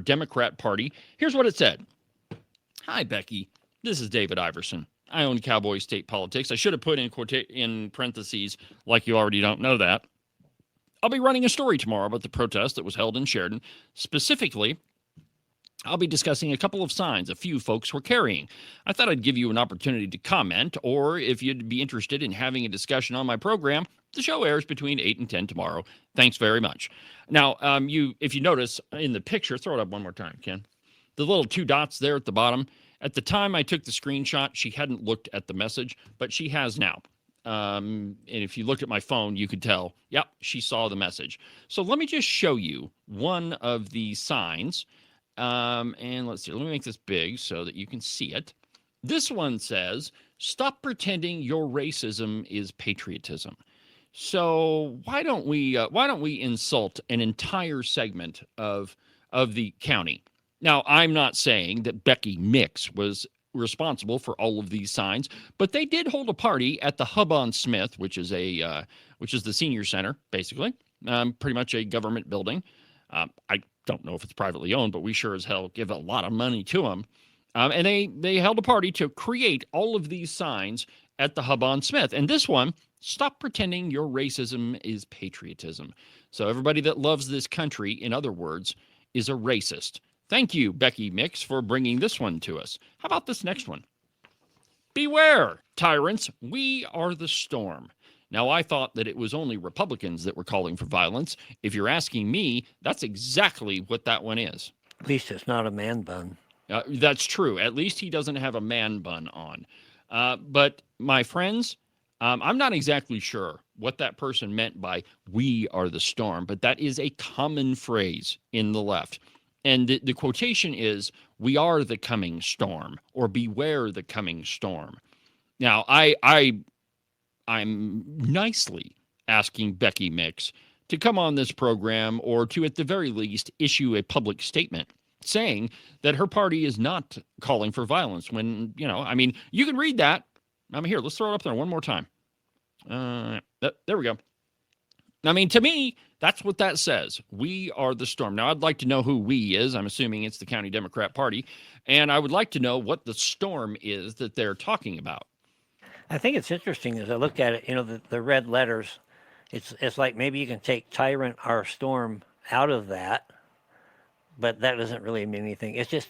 Democrat Party. Here's what it said. Hi, Becky. This is David Iverson. I own Cowboy State Politics. I should have put in parentheses, like you already don't know that. I'll be running a story tomorrow about the protest that was held in Sheridan. Specifically, I'll be discussing a couple of signs a few folks were carrying. I thought I'd give you an opportunity to comment, or if you'd be interested in having a discussion on my program, the show airs between 8 and 10 tomorrow. Thanks very much. Now, if you notice in the picture, throw it up one more time, Ken. The little two dots there at the bottom. At the time I took the screenshot, she hadn't looked at the message, but she has now. And if you looked at my phone, you could tell, yep, she saw the message. So let me just show you one of the signs. And let's see, let me make this big so that you can see it. This one says, stop pretending your racism is patriotism. So why don't we insult an entire segment of the county? Now, I'm not saying that Becky Mix was responsible for all of these signs, but they did hold a party at the Hub on Smith, which is the senior center, basically, pretty much a government building. I don't know if it's privately owned, but we sure as hell give a lot of money to them. And they held a party to create all of these signs at the Hub on Smith. And this one, stop pretending your racism is patriotism. So everybody that loves this country, in other words, is a racist. Thank you, Becky Mix, for bringing this one to us. How about this next one? Beware, tyrants, we are the storm. Now, I thought that it was only Republicans that were calling for violence. If you're asking me, that's exactly what that one is. At least it's not a man bun. That's true. At least he doesn't have a man bun on. But my friends, I'm not exactly sure what that person meant by we are the storm, but that is a common phrase in the left. And the quotation is, we are the coming storm, or beware the coming storm. Now, I'm nicely asking Becky Mix to come on this program, or to, at the very least, issue a public statement saying that her party is not calling for violence when, you can read that. Here, let's throw it up there one more time. There we go. To me, that's what that says. We are the storm. Now, I'd like to know who we is. I'm assuming it's the County Democrat Party. And I would like to know what the storm is that they're talking about. I think it's interesting as I look at it, the red letters, it's like maybe you can take tyrant or storm out of that, but that doesn't really mean anything. It's just,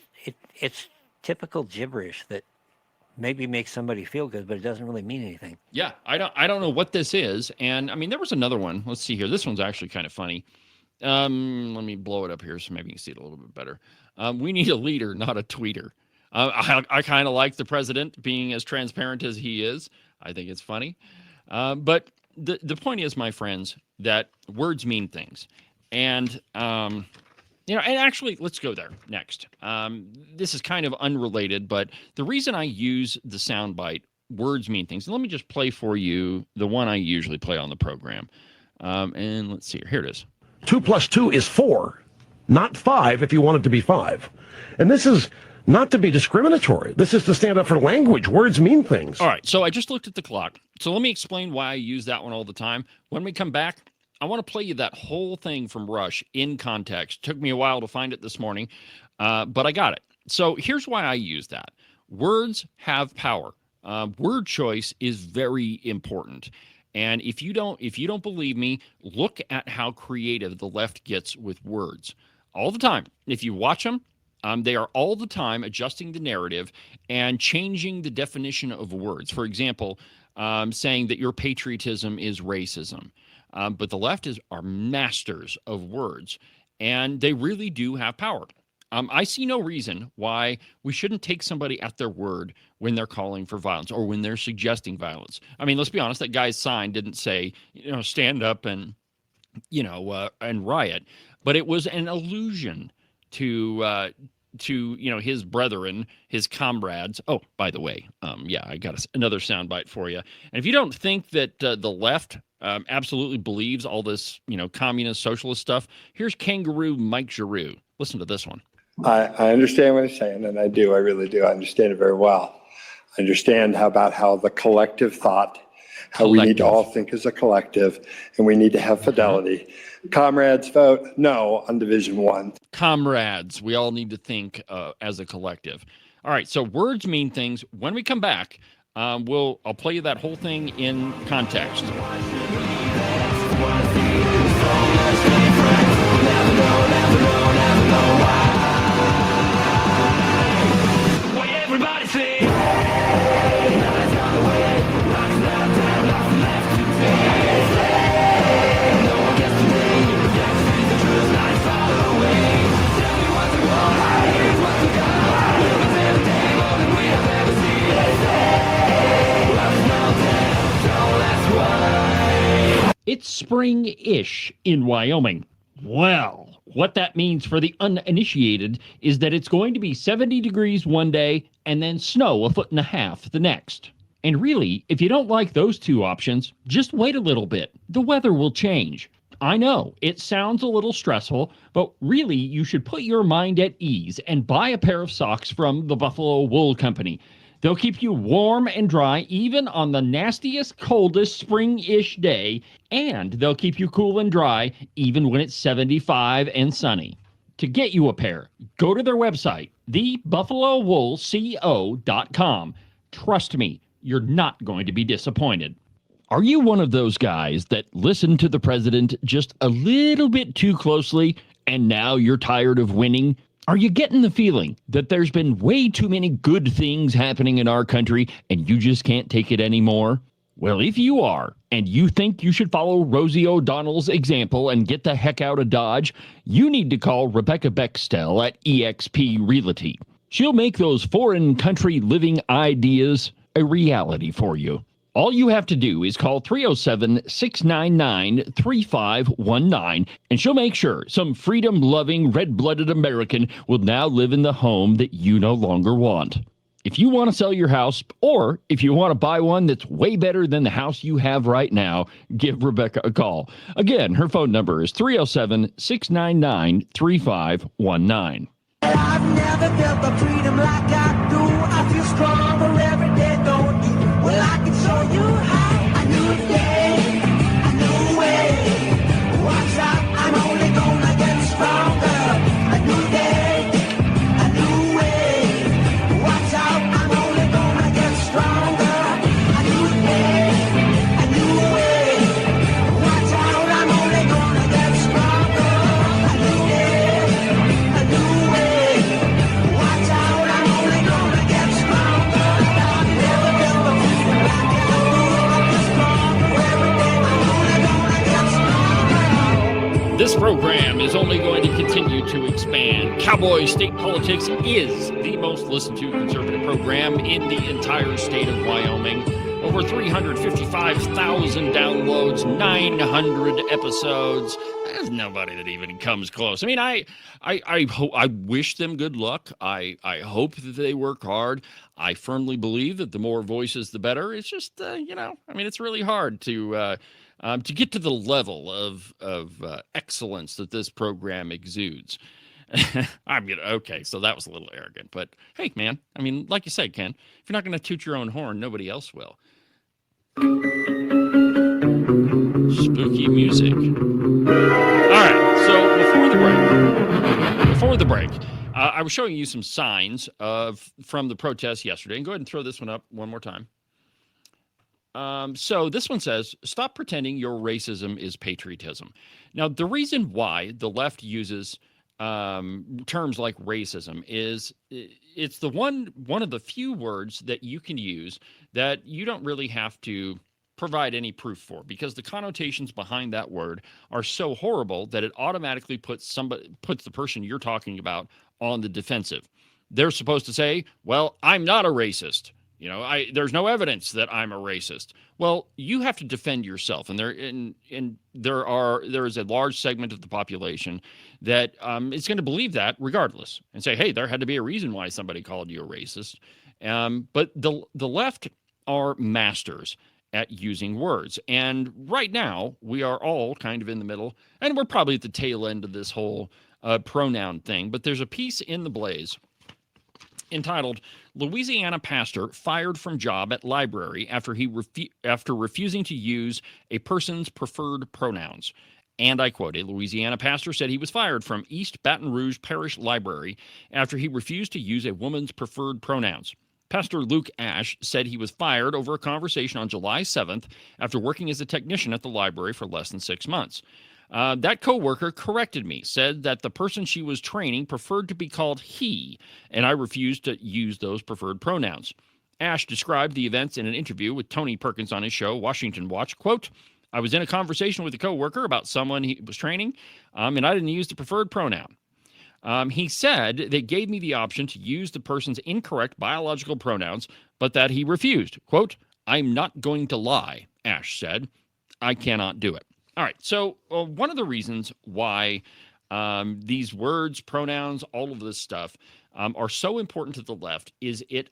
it's typical gibberish that maybe makes somebody feel good, but it doesn't really mean anything. Yeah, I don't know what this is. And there was another one. Let's see here. This one's actually kind of funny. Let me blow it up here so maybe you can see it a little bit better. We need a leader, not a tweeter. I kind of like the president being as transparent as he is. I think it's funny. But the point is, my friends, that words mean things. And, and actually, let's go there next. This is kind of unrelated, but the reason I use the soundbite, words mean things, and let me just play for you the one I usually play on the program. And let's see, here it is. 2 + 2 is 4, not 5 if you want it to be 5. And this is not to be discriminatory. This is to stand up for language. Words mean things. All right, so I just looked at the clock. So let me explain why I use that one all the time. When we come back, I want to play you that whole thing from Rush in context. Took me a while to find it this morning, but I got it. So here's why I use that. Words have power. Word choice is very important. And if you don't believe me, look at how creative the left gets with words all the time. If you watch them, they are all the time adjusting the narrative and changing the definition of words. For example, saying that your patriotism is racism. But the left are masters of words, and they really do have power. I see no reason why we shouldn't take somebody at their word when they're calling for violence or when they're suggesting violence. I mean, let's be honest, that guy's sign didn't say, stand up and, and riot, but it was an allusion to his brethren, his comrades. Oh, by the way, I got another soundbite for you. And if you don't think that the left absolutely believes all this, communist, socialist stuff, here's Kangaroo Mike Giroux. Listen to this one. I understand what he's saying, and I really do. I understand it very well. I understand how the collective thought, how we need to all think as a collective, and we need to have fidelity. Comrades, vote no on Division 1. Comrades, we all need to think as a collective. All right, so words mean things. When we come back, I'll play you that whole thing in context. It's spring-ish in Wyoming. Well, what that means for the uninitiated is that it's going to be 70 degrees one day and then snow 1.5 feet the next. And really, if you don't like those two options, just wait a little bit. The weather will change. I know, it sounds a little stressful, but really you should put your mind at ease and buy a pair of socks from the Buffalo Wool Company. They'll keep you warm and dry even on the nastiest, coldest spring-ish day, and they'll keep you cool and dry even when it's 75 and sunny. To get you a pair, go to their website, thebuffalowoolco.com. Trust me, you're not going to be disappointed. Are you one of those guys that listen to the president just a little bit too closely and now you're tired of winning? Are you getting the feeling that there's been way too many good things happening in our country and you just can't take it anymore? Well, if you are, and you think you should follow Rosie O'Donnell's example and get the heck out of Dodge, you need to call Rebecca Bextel at eXp Realty. She'll make those foreign country living ideas a reality for you. All you have to do is call 307-699-3519, and she'll make sure some freedom-loving, red-blooded American will now live in the home that you no longer want. If you want to sell your house, or if you want to buy one that's way better than the house you have right now, give Rebecca a call. Again, her phone number is 307-699-3519. I've never felt the freedom like I do. I feel stronger every day, don't you? Well, I can show you how. A new day, a new way. Watch out, I'm only gonna get stronger. A new day, a new way. Watch out, I'm only gonna get stronger. A new day, a new way. Watch out, I'm only gonna get stronger. A new day, a new way. Watch out, I'm only gonna get stronger. I've never felt the freedom like I do. I feel stronger every day. I'm only gonna get stronger. This program is only going to continue to expand. Cowboy State Politics is the most listened to conservative program in the entire state of Wyoming. Over 355,000 downloads, 900 episodes. There's nobody that even comes close. I mean, I wish them good luck. I hope that they work hard. I firmly believe that the more voices, the better. It's just, it's really hard to get to the level of excellence that this program exudes. Okay, so that was a little arrogant, but hey, man, I mean, like you said, Ken, if you're not going to toot your own horn, nobody else will. Spooky music. All right, so before the break, I was showing you some signs from the protests yesterday, and go ahead and throw this one up one more time. So this one says, stop pretending your racism is patriotism. Now, the reason why the left uses terms like racism is it's the one of the few words that you can use that you don't really have to provide any proof for, because the connotations behind that word are so horrible that it automatically puts the person you're talking about on the defensive. They're supposed to say, well, I'm not a racist. There's no evidence that I'm a racist. Well, you have to defend yourself, and there is a large segment of the population that is going to believe that regardless, and say, hey, there had to be a reason why somebody called you a racist. But the left are masters at using words, and right now we are all kind of in the middle, and we're probably at the tail end of this whole pronoun thing. But there's a piece in the Blaze entitled "Louisiana Pastor Fired from Job at Library After Refusing to Use a Person's Preferred Pronouns." And I quote, a Louisiana pastor said he was fired from East Baton Rouge Parish Library after he refused to use a woman's preferred pronouns. Pastor Luke Ash said he was fired over a conversation on July 7th after working as a technician at the library for less than 6 months. That coworker corrected me, said that the person she was training preferred to be called he, and I refused to use those preferred pronouns. Ash described the events in an interview with Tony Perkins on his show, Washington Watch. Quote, I was in a conversation with a coworker about someone he was training, and I didn't use the preferred pronoun. He said they gave me the option to use the person's incorrect biological pronouns, but that he refused. Quote, I'm not going to lie, Ash said. I cannot do it. All right, so one of the reasons why these words, pronouns, all of this stuff are so important to the left is it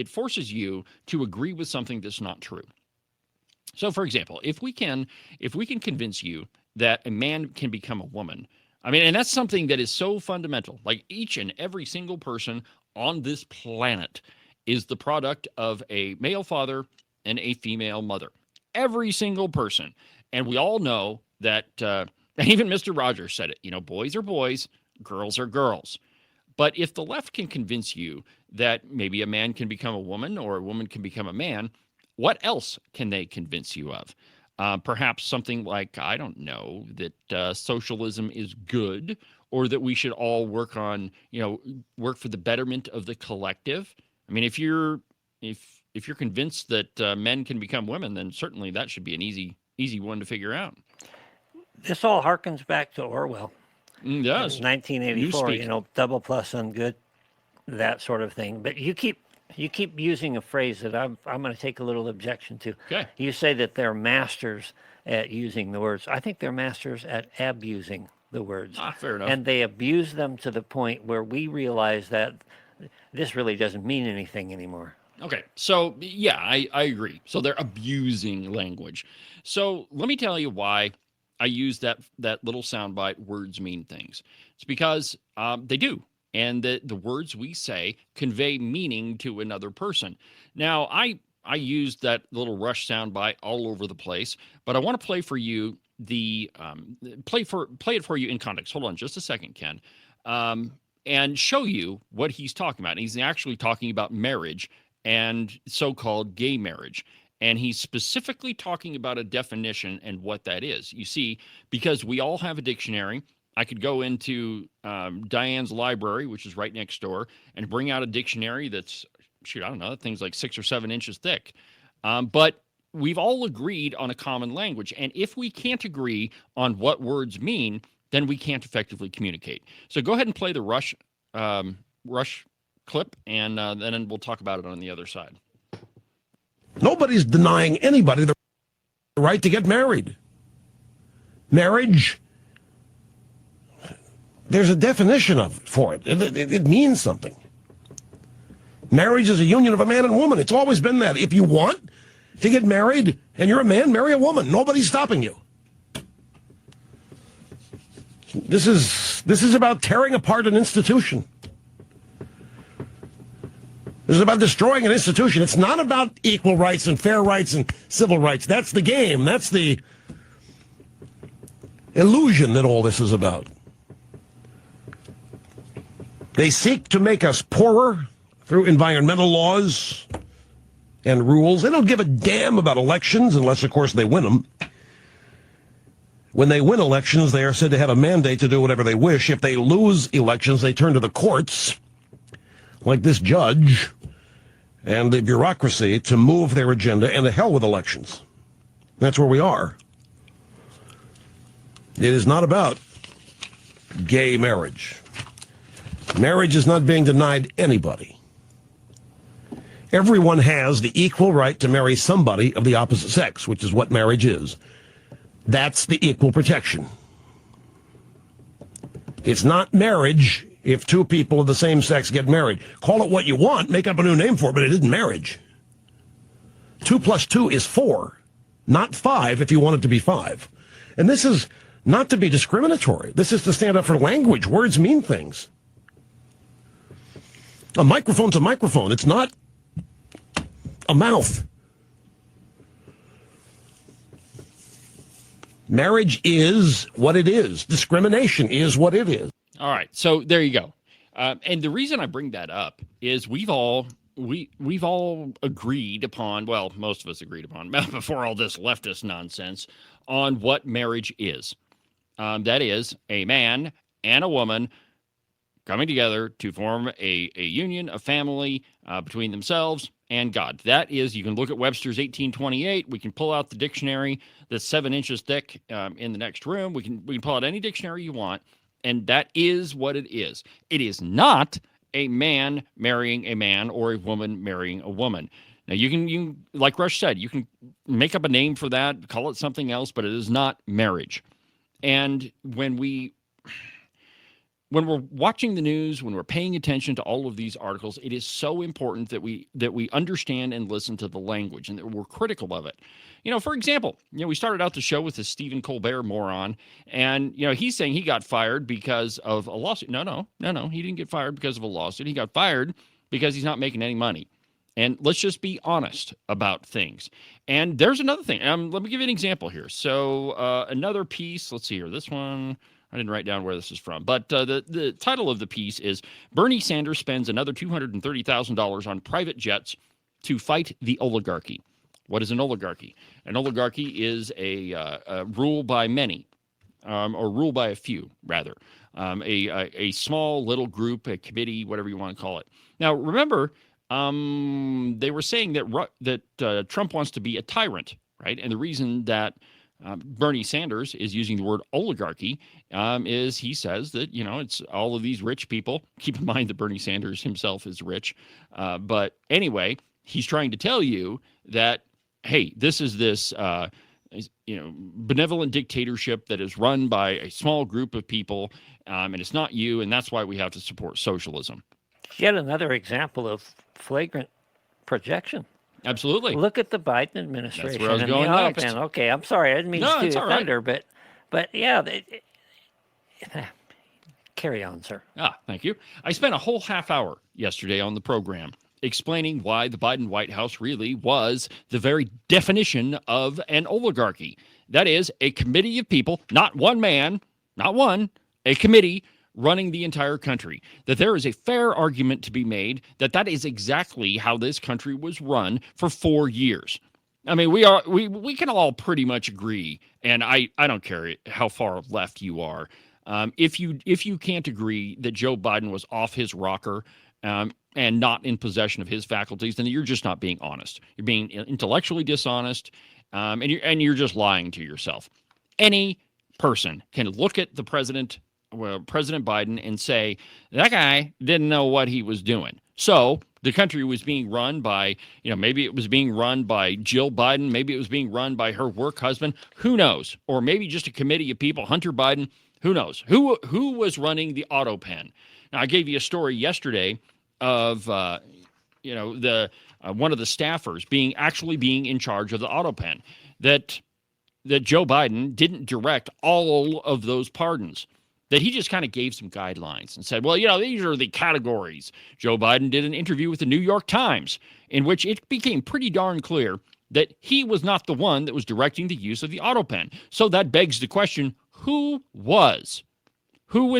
forces you to agree with something that's not true. So, for example, if we can convince you that a man can become a woman, and that's something that is so fundamental. Like each and every single person on this planet is the product of a male father and a female mother. Every single person. And we all know that, even Mr. Rogers said it, boys are boys, girls are girls. But if the left can convince you that maybe a man can become a woman or a woman can become a man, what else can they convince you of? Perhaps something like, I don't know, that socialism is good, or that we should all work for the betterment of the collective. If you're convinced that men can become women, then certainly that should be an easy one to figure out. This all harkens back to Orwell. It does. 1984, double plus ungood, that sort of thing. But you keep using a phrase that I'm going to take a little objection to. Okay. You say that they're masters at using the words. I think they're masters at abusing the words. Fair enough. And they abuse them to the point where we realize that this really doesn't mean anything anymore. Okay, so yeah, I agree. So they're abusing language. So let me tell you why I use that little soundbite, words mean things. It's because they do. And the words we say convey meaning to another person. Now, I used that little Rush soundbite all over the place, but I want to play for you play it for you in context. Hold on just a second, Ken, and show you what he's talking about. And he's actually talking about marriage and so-called gay marriage. And he's specifically talking about a definition and what that is. You see, because we all have a dictionary, I could go into Diane's library, which is right next door, and bring out a dictionary that's, I don't know, things like 6 or 7 inches thick. But we've all agreed on a common language. And if we can't agree on what words mean, then we can't effectively communicate. So go ahead and play the Rush clip, and then we'll talk about it on the other side. Nobody's denying anybody the right to get married. Marriage, there's a definition for it. It means something. Marriage is a union of a man and a woman. It's always been that. If you want to get married and you're a man, marry a woman. Nobody's stopping you. This is about tearing apart an institution. This is about destroying an institution. It's not about equal rights and fair rights and civil rights. That's the game. That's the illusion that all this is about. They seek to make us poorer through environmental laws and rules. They don't give a damn about elections unless, of course, they win them. When they win elections, they are said to have a mandate to do whatever they wish. If they lose elections, they turn to the courts, like this judge, and the bureaucracy to move their agenda, and the hell with elections. That's where we are. It is not about gay marriage. Marriage is not being denied anybody. Everyone has the equal right to marry somebody of the opposite sex, which is what marriage is. That's the equal protection. It's not marriage if two people of the same sex get married. Call it what you want, make up a new name for it, but it isn't marriage. 2 + 2 is 4, not 5 if you want it to be 5. And this is not to be discriminatory. This is to stand up for language. Words mean things. A microphone's a microphone. It's not a mouth. Marriage is what it is. Discrimination is what it is. All right, so there you go. And the reason I bring that up is we've all agreed upon, well, most of us agreed upon before all this leftist nonsense, on what marriage is. That is a man and a woman coming together to form a union, a family between themselves and God. That is, you can look at Webster's 1828. We can pull out the dictionary that's 7 inches thick in the next room. We can pull out any dictionary you want, and that is what it is. It is not a man marrying a man or a woman marrying a woman. Now, you can, like Rush said, you can make up a name for that, call it something else, but it is not marriage. And when we're watching the news, when we're paying attention to all of these articles, it is so important that we understand and listen to the language and that we're critical of it. For example, we started out the show with this Stephen Colbert moron, and he's saying he got fired because of a lawsuit. No, he didn't get fired because of a lawsuit. He got fired because he's not making any money. And let's just be honest about things. And there's another thing. Let me give you an example here. So another piece, let's see here. This one, I didn't write down where this is from. But the title of the piece is Bernie Sanders spends another $230,000 on private jets to fight the oligarchy. What is an oligarchy? An oligarchy is a rule by many, or rule by a few, rather. A small little group, a committee, whatever you want to call it. Now, remember, they were saying that Trump wants to be a tyrant, right? And the reason that Bernie Sanders is using the word oligarchy is he says that, it's all of these rich people. Keep in mind that Bernie Sanders himself is rich. But anyway, he's trying to tell you that, hey, this is this, benevolent dictatorship that is run by a small group of people, and it's not you, and that's why we have to support socialism. Yet another example of flagrant projection. Absolutely. Look at the Biden administration. That's where I was and going the next. Autobahn. Okay, I'm sorry, I didn't mean to steal your thunder, but yeah, carry on, sir. Thank you. I spent a whole half hour yesterday on the program explaining why the Biden White House really was the very definition of an oligarchy. That is, a committee of people, not one man, not one, a committee running the entire country. That there is a fair argument to be made that that is exactly how this country was run for 4 years. I mean, we can all pretty much agree, and I don't care how far left you are. If you can't agree that Joe Biden was off his rocker and not in possession of his faculties, then you're just not being honest. You're being intellectually dishonest, and you're just lying to yourself. Any person can look at the President Biden and say, that guy didn't know what he was doing. So the country was being run by, maybe it was being run by Jill Biden. Maybe it was being run by her work husband. Who knows? Or maybe just a committee of people, Hunter Biden. Who knows? Who was running the Autopen? Now, I gave you a story yesterday of, one of the staffers being in charge of the Autopen, that Joe Biden didn't direct all of those pardons, that he just kind of gave some guidelines and said, well, these are the categories. Joe Biden did an interview with the New York Times in which it became pretty darn clear that he was not the one that was directing the use of the Autopen. So that begs the question, who was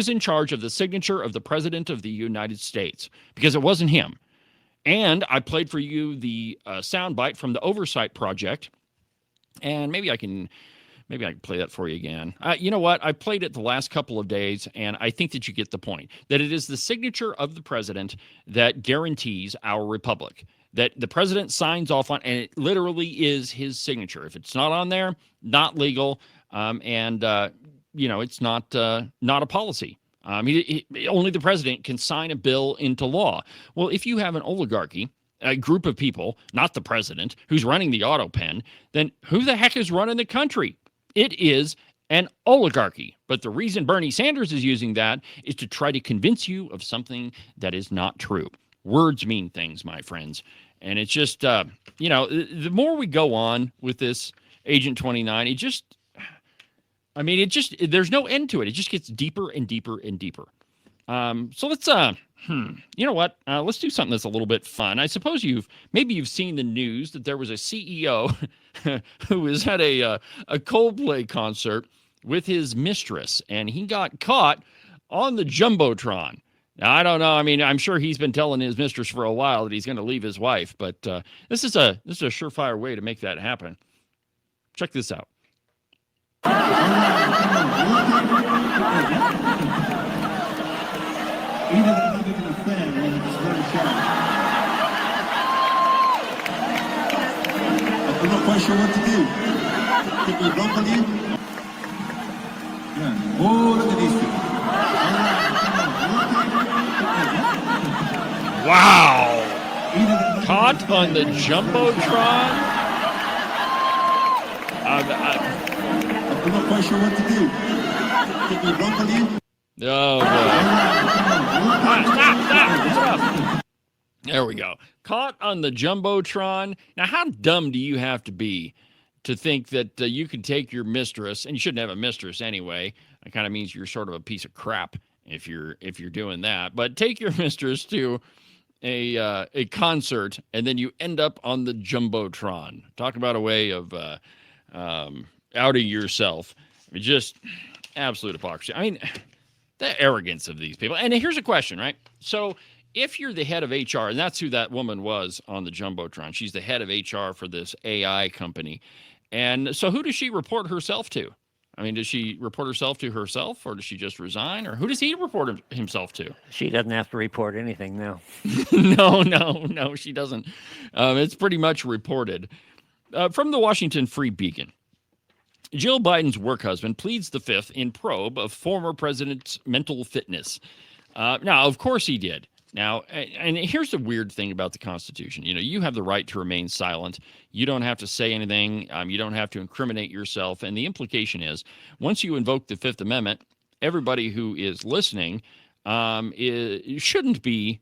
in charge of the signature of the President of the United States? Because it wasn't him. And I played for you the soundbite from the Oversight Project, and maybe I can play that for you again. You know what? I played it the last couple of days, and I think that you get the point, that it is the signature of the president that guarantees our republic. that the president signs off on, and it literally is his signature. If it's not on there, not legal, it's not a policy. Only the president can sign a bill into law. Well, if you have an oligarchy, a group of people, not the president, who's running the auto pen, then who the heck is running the country? It is an oligarchy. But the reason Bernie Sanders is using that is to try to convince you of something that is not true. Words mean things, my friends. And it's just, the more we go on with this Agent 29, there's no end to it. It just gets deeper and deeper and deeper. So let's, you know what? Let's do something that's a little bit fun. I suppose you've seen the news that there was a CEO who was at a Coldplay concert with his mistress, and he got caught on the Jumbotron. Now, I don't know. I mean, I'm sure he's been telling his mistress for a while that he's going to leave his wife, but this is a surefire way to make that happen. Check this out. I'm not quite sure what to do. Think we're drunk on you? Yeah. Oh, look at these people. Wow! Caught on the Jumbotron? I'm not quite sure what to do. Think we're drunk on you? Oh, boy. Stop. There we go. Caught on the Jumbotron. Now, how dumb do you have to be to think that you can take your mistress, and you shouldn't have a mistress anyway. It kind of means you're sort of a piece of crap if you're doing that. But take your mistress to a concert, and then you end up on the Jumbotron. Talk about a way of outing yourself. Just absolute hypocrisy. I mean, the arrogance of these people. And here's a question, right? So if you're the head of HR, and that's who that woman was on the Jumbotron, she's the head of HR for this AI company. And so who does she report herself to? I mean, does she report herself to herself, or does she just resign, or who does he report himself to? She doesn't have to report anything now. No, she doesn't. It's pretty much reported. From the Washington Free Beacon, Jill Biden's work husband pleads the fifth in probe of former president's mental fitness. Now, of course he did. Now, and here's the weird thing about the Constitution. You know, you have the right to remain silent. You don't have to say anything. You don't have to incriminate yourself. And the implication is, once you invoke the Fifth Amendment, everybody who is listening shouldn't be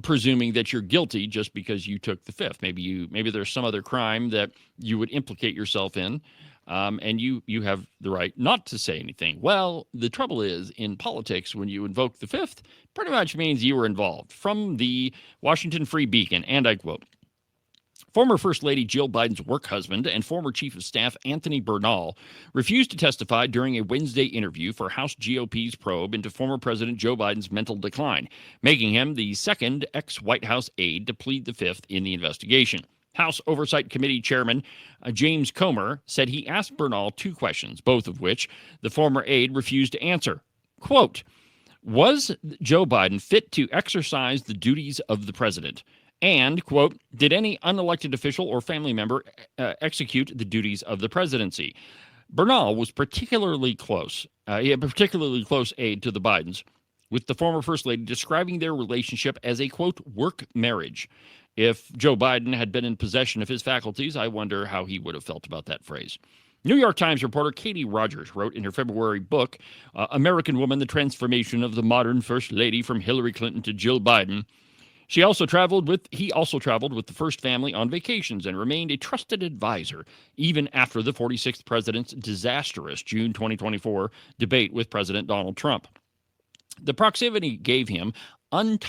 presuming that you're guilty just because you took the fifth. Maybe there's some other crime that you would implicate yourself in. And you have the right not to say anything. Well, the trouble is, in politics, when you invoke the fifth, pretty much means you were involved. From the Washington Free Beacon, and I quote, former First Lady Jill Biden's work husband and former Chief of Staff Anthony Bernal refused to testify during a Wednesday interview for House GOP's probe into former President Joe Biden's mental decline, making him the second ex-White House aide to plead the fifth in the investigation. House Oversight Committee Chairman James Comer said he asked Bernal two questions, both of which the former aide refused to answer. Quote, was Joe Biden fit to exercise the duties of the president? And, quote, did any unelected official or family member execute the duties of the presidency? Bernal was particularly close. He had a particularly close aide to the Bidens, with the former First Lady describing their relationship as a, quote, work marriage. If Joe Biden had been in possession of his faculties, I wonder how he would have felt about that phrase. New York Times reporter Katie Rogers wrote in her February book, American Woman, The Transformation of the Modern First Lady from Hillary Clinton to Jill Biden. He also traveled with the first family on vacations and remained a trusted advisor even after the 46th president's disastrous June 2024 debate with President Donald Trump. The proximity gave him an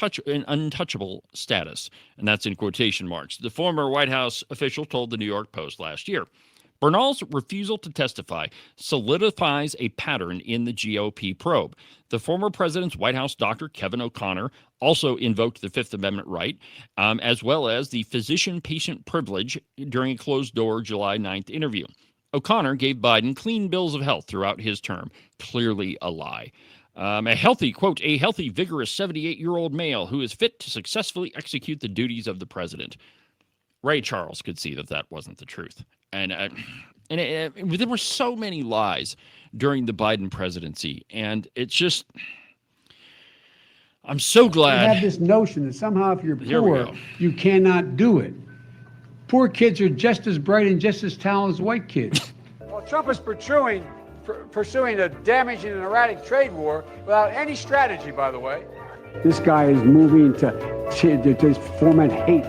untouchable status, and that's in quotation marks. The former White House official told the New York Post last year. Bernal's refusal to testify solidifies a pattern in the GOP probe. The former president's White House doctor, Kevin O'Connor, also invoked the Fifth Amendment right, as well as the physician-patient privilege during a closed-door July 9th interview. O'Connor gave Biden clean bills of health throughout his term. Clearly a lie. A healthy, quote, a healthy, vigorous 78-year-old male who is fit to successfully execute the duties of the president. Ray Charles could see that that wasn't the truth. And there were so many lies during the Biden presidency. And it's just, I'm so glad. You have this notion that somehow if you're poor, you cannot do it. Poor kids are just as bright and just as talented as white kids. Well, Trump is pursuing a damaging and erratic trade war without any strategy, by the way. This guy is moving to foment hate.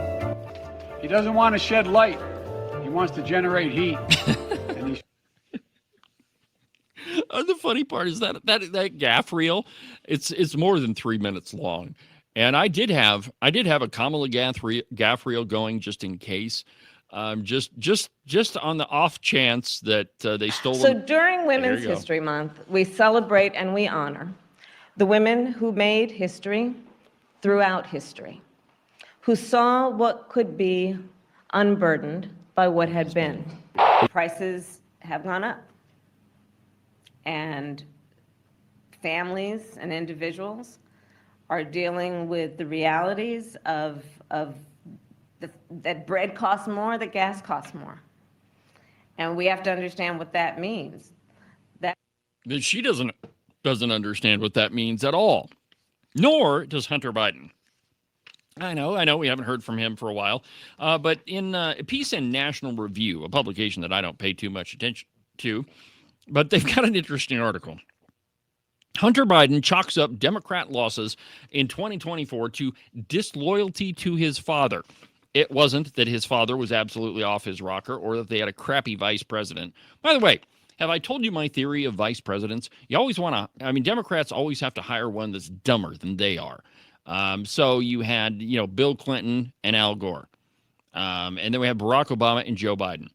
He doesn't want to shed light. He wants to generate heat. The funny part is that gaff reel, it's more than 3 minutes long. And I did have a Kamala gaff reel going just in case. Just on the off chance that they stole So them. during Women's History Month, we celebrate and we honor the women who made history throughout history, who saw what could be unburdened by what had been. Prices have gone up, and families and individuals are dealing with the realities of that bread costs more, that gas costs more. And we have to understand what that means. That She doesn't understand what that means at all, nor does Hunter Biden. I know, we haven't heard from him for a while, but in a piece in National Review, a publication that I don't pay too much attention to, but they've got an interesting article. Hunter Biden chalks up Democrat losses in 2024 to disloyalty to his father. It wasn't that his father was absolutely off his rocker or that they had a crappy vice president. By the way, have I told you my theory of vice presidents? You always Democrats always have to hire one that's dumber than they are. So you had, Bill Clinton and Al Gore. And then we had Barack Obama and Joe Biden.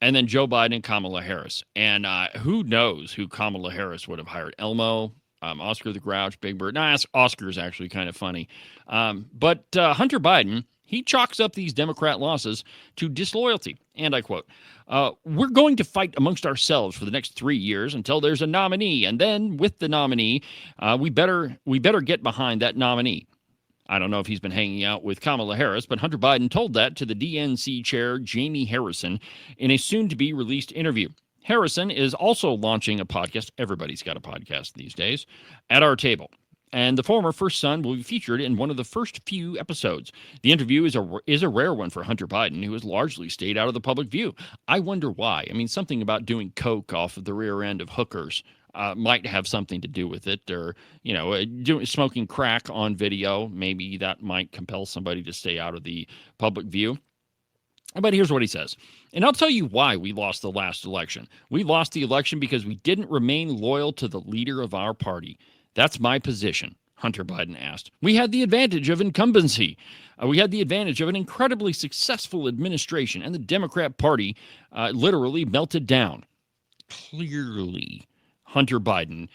And then Joe Biden and Kamala Harris. And who knows who Kamala Harris would have hired? Elmo, Oscar the Grouch, Big Bird. Oscar's actually kind of funny. But Hunter Biden, he chalks up these Democrat losses to disloyalty. And I quote, we're going to fight amongst ourselves for the next 3 years until there's a nominee. And then with the nominee, we better get behind that nominee. I don't know if he's been hanging out with Kamala Harris, but Hunter Biden told that to the DNC chair, Jamie Harrison, in a soon-to-be released interview. Harrison is also launching a podcast. Everybody's got a podcast these days. At Our Table. And the former first son will be featured in one of the first few episodes. The interview is a rare one for Hunter Biden, who has largely stayed out of the public view. I wonder why. I mean, something about doing coke off of the rear end of hookers might have something to do with it, or smoking crack on video. Maybe that might compel somebody to stay out of the public view. But here's what he says. And I'll tell you why we lost the last election. We lost the election because we didn't remain loyal to the leader of our party. That's my position, Hunter Biden asked. We had the advantage of incumbency. We had the advantage of an incredibly successful administration, and the Democrat Party literally melted down. Clearly, Hunter Biden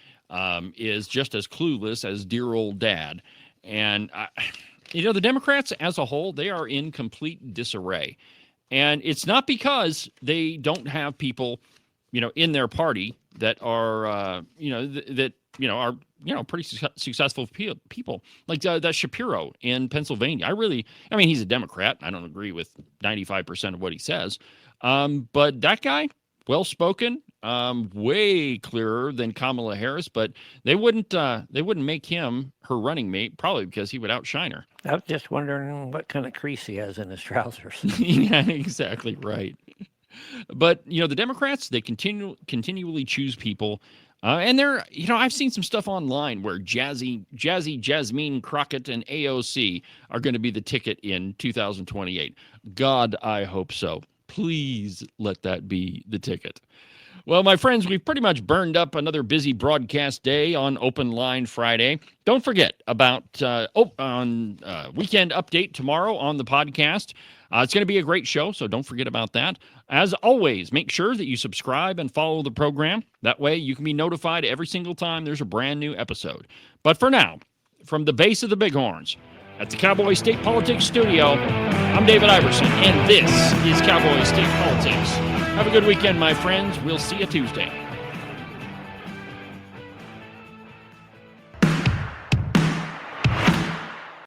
is just as clueless as dear old dad. And, the Democrats as a whole, they are in complete disarray. And it's not because they don't have people, in their party that are, are pretty successful people. Like that Shapiro in Pennsylvania. He's a Democrat. I don't agree with 95% of what he says. But that guy, well-spoken, way clearer than Kamala Harris, but they wouldn't make him her running mate, probably because he would outshine her. I was just wondering what kind of crease he has in his trousers. Yeah, exactly right. But, the Democrats, they continually choose people. And they're, I've seen some stuff online where Jazzy Jasmine Crockett and AOC are going to be the ticket in 2028. God, I hope so. Please let that be the ticket. Well, my friends, we've pretty much burned up another busy broadcast day on Open Line Friday. Don't forget about Weekend Update tomorrow on the podcast. It's going to be a great show, so don't forget about that. As always, make sure that you subscribe and follow the program. That way you can be notified every single time there's a brand new episode. But for now, from the base of the Bighorns, at the Cowboy State Politics Studio, I'm David Iverson, and this is Cowboy State Politics. Have a good weekend, my friends. We'll see you Tuesday.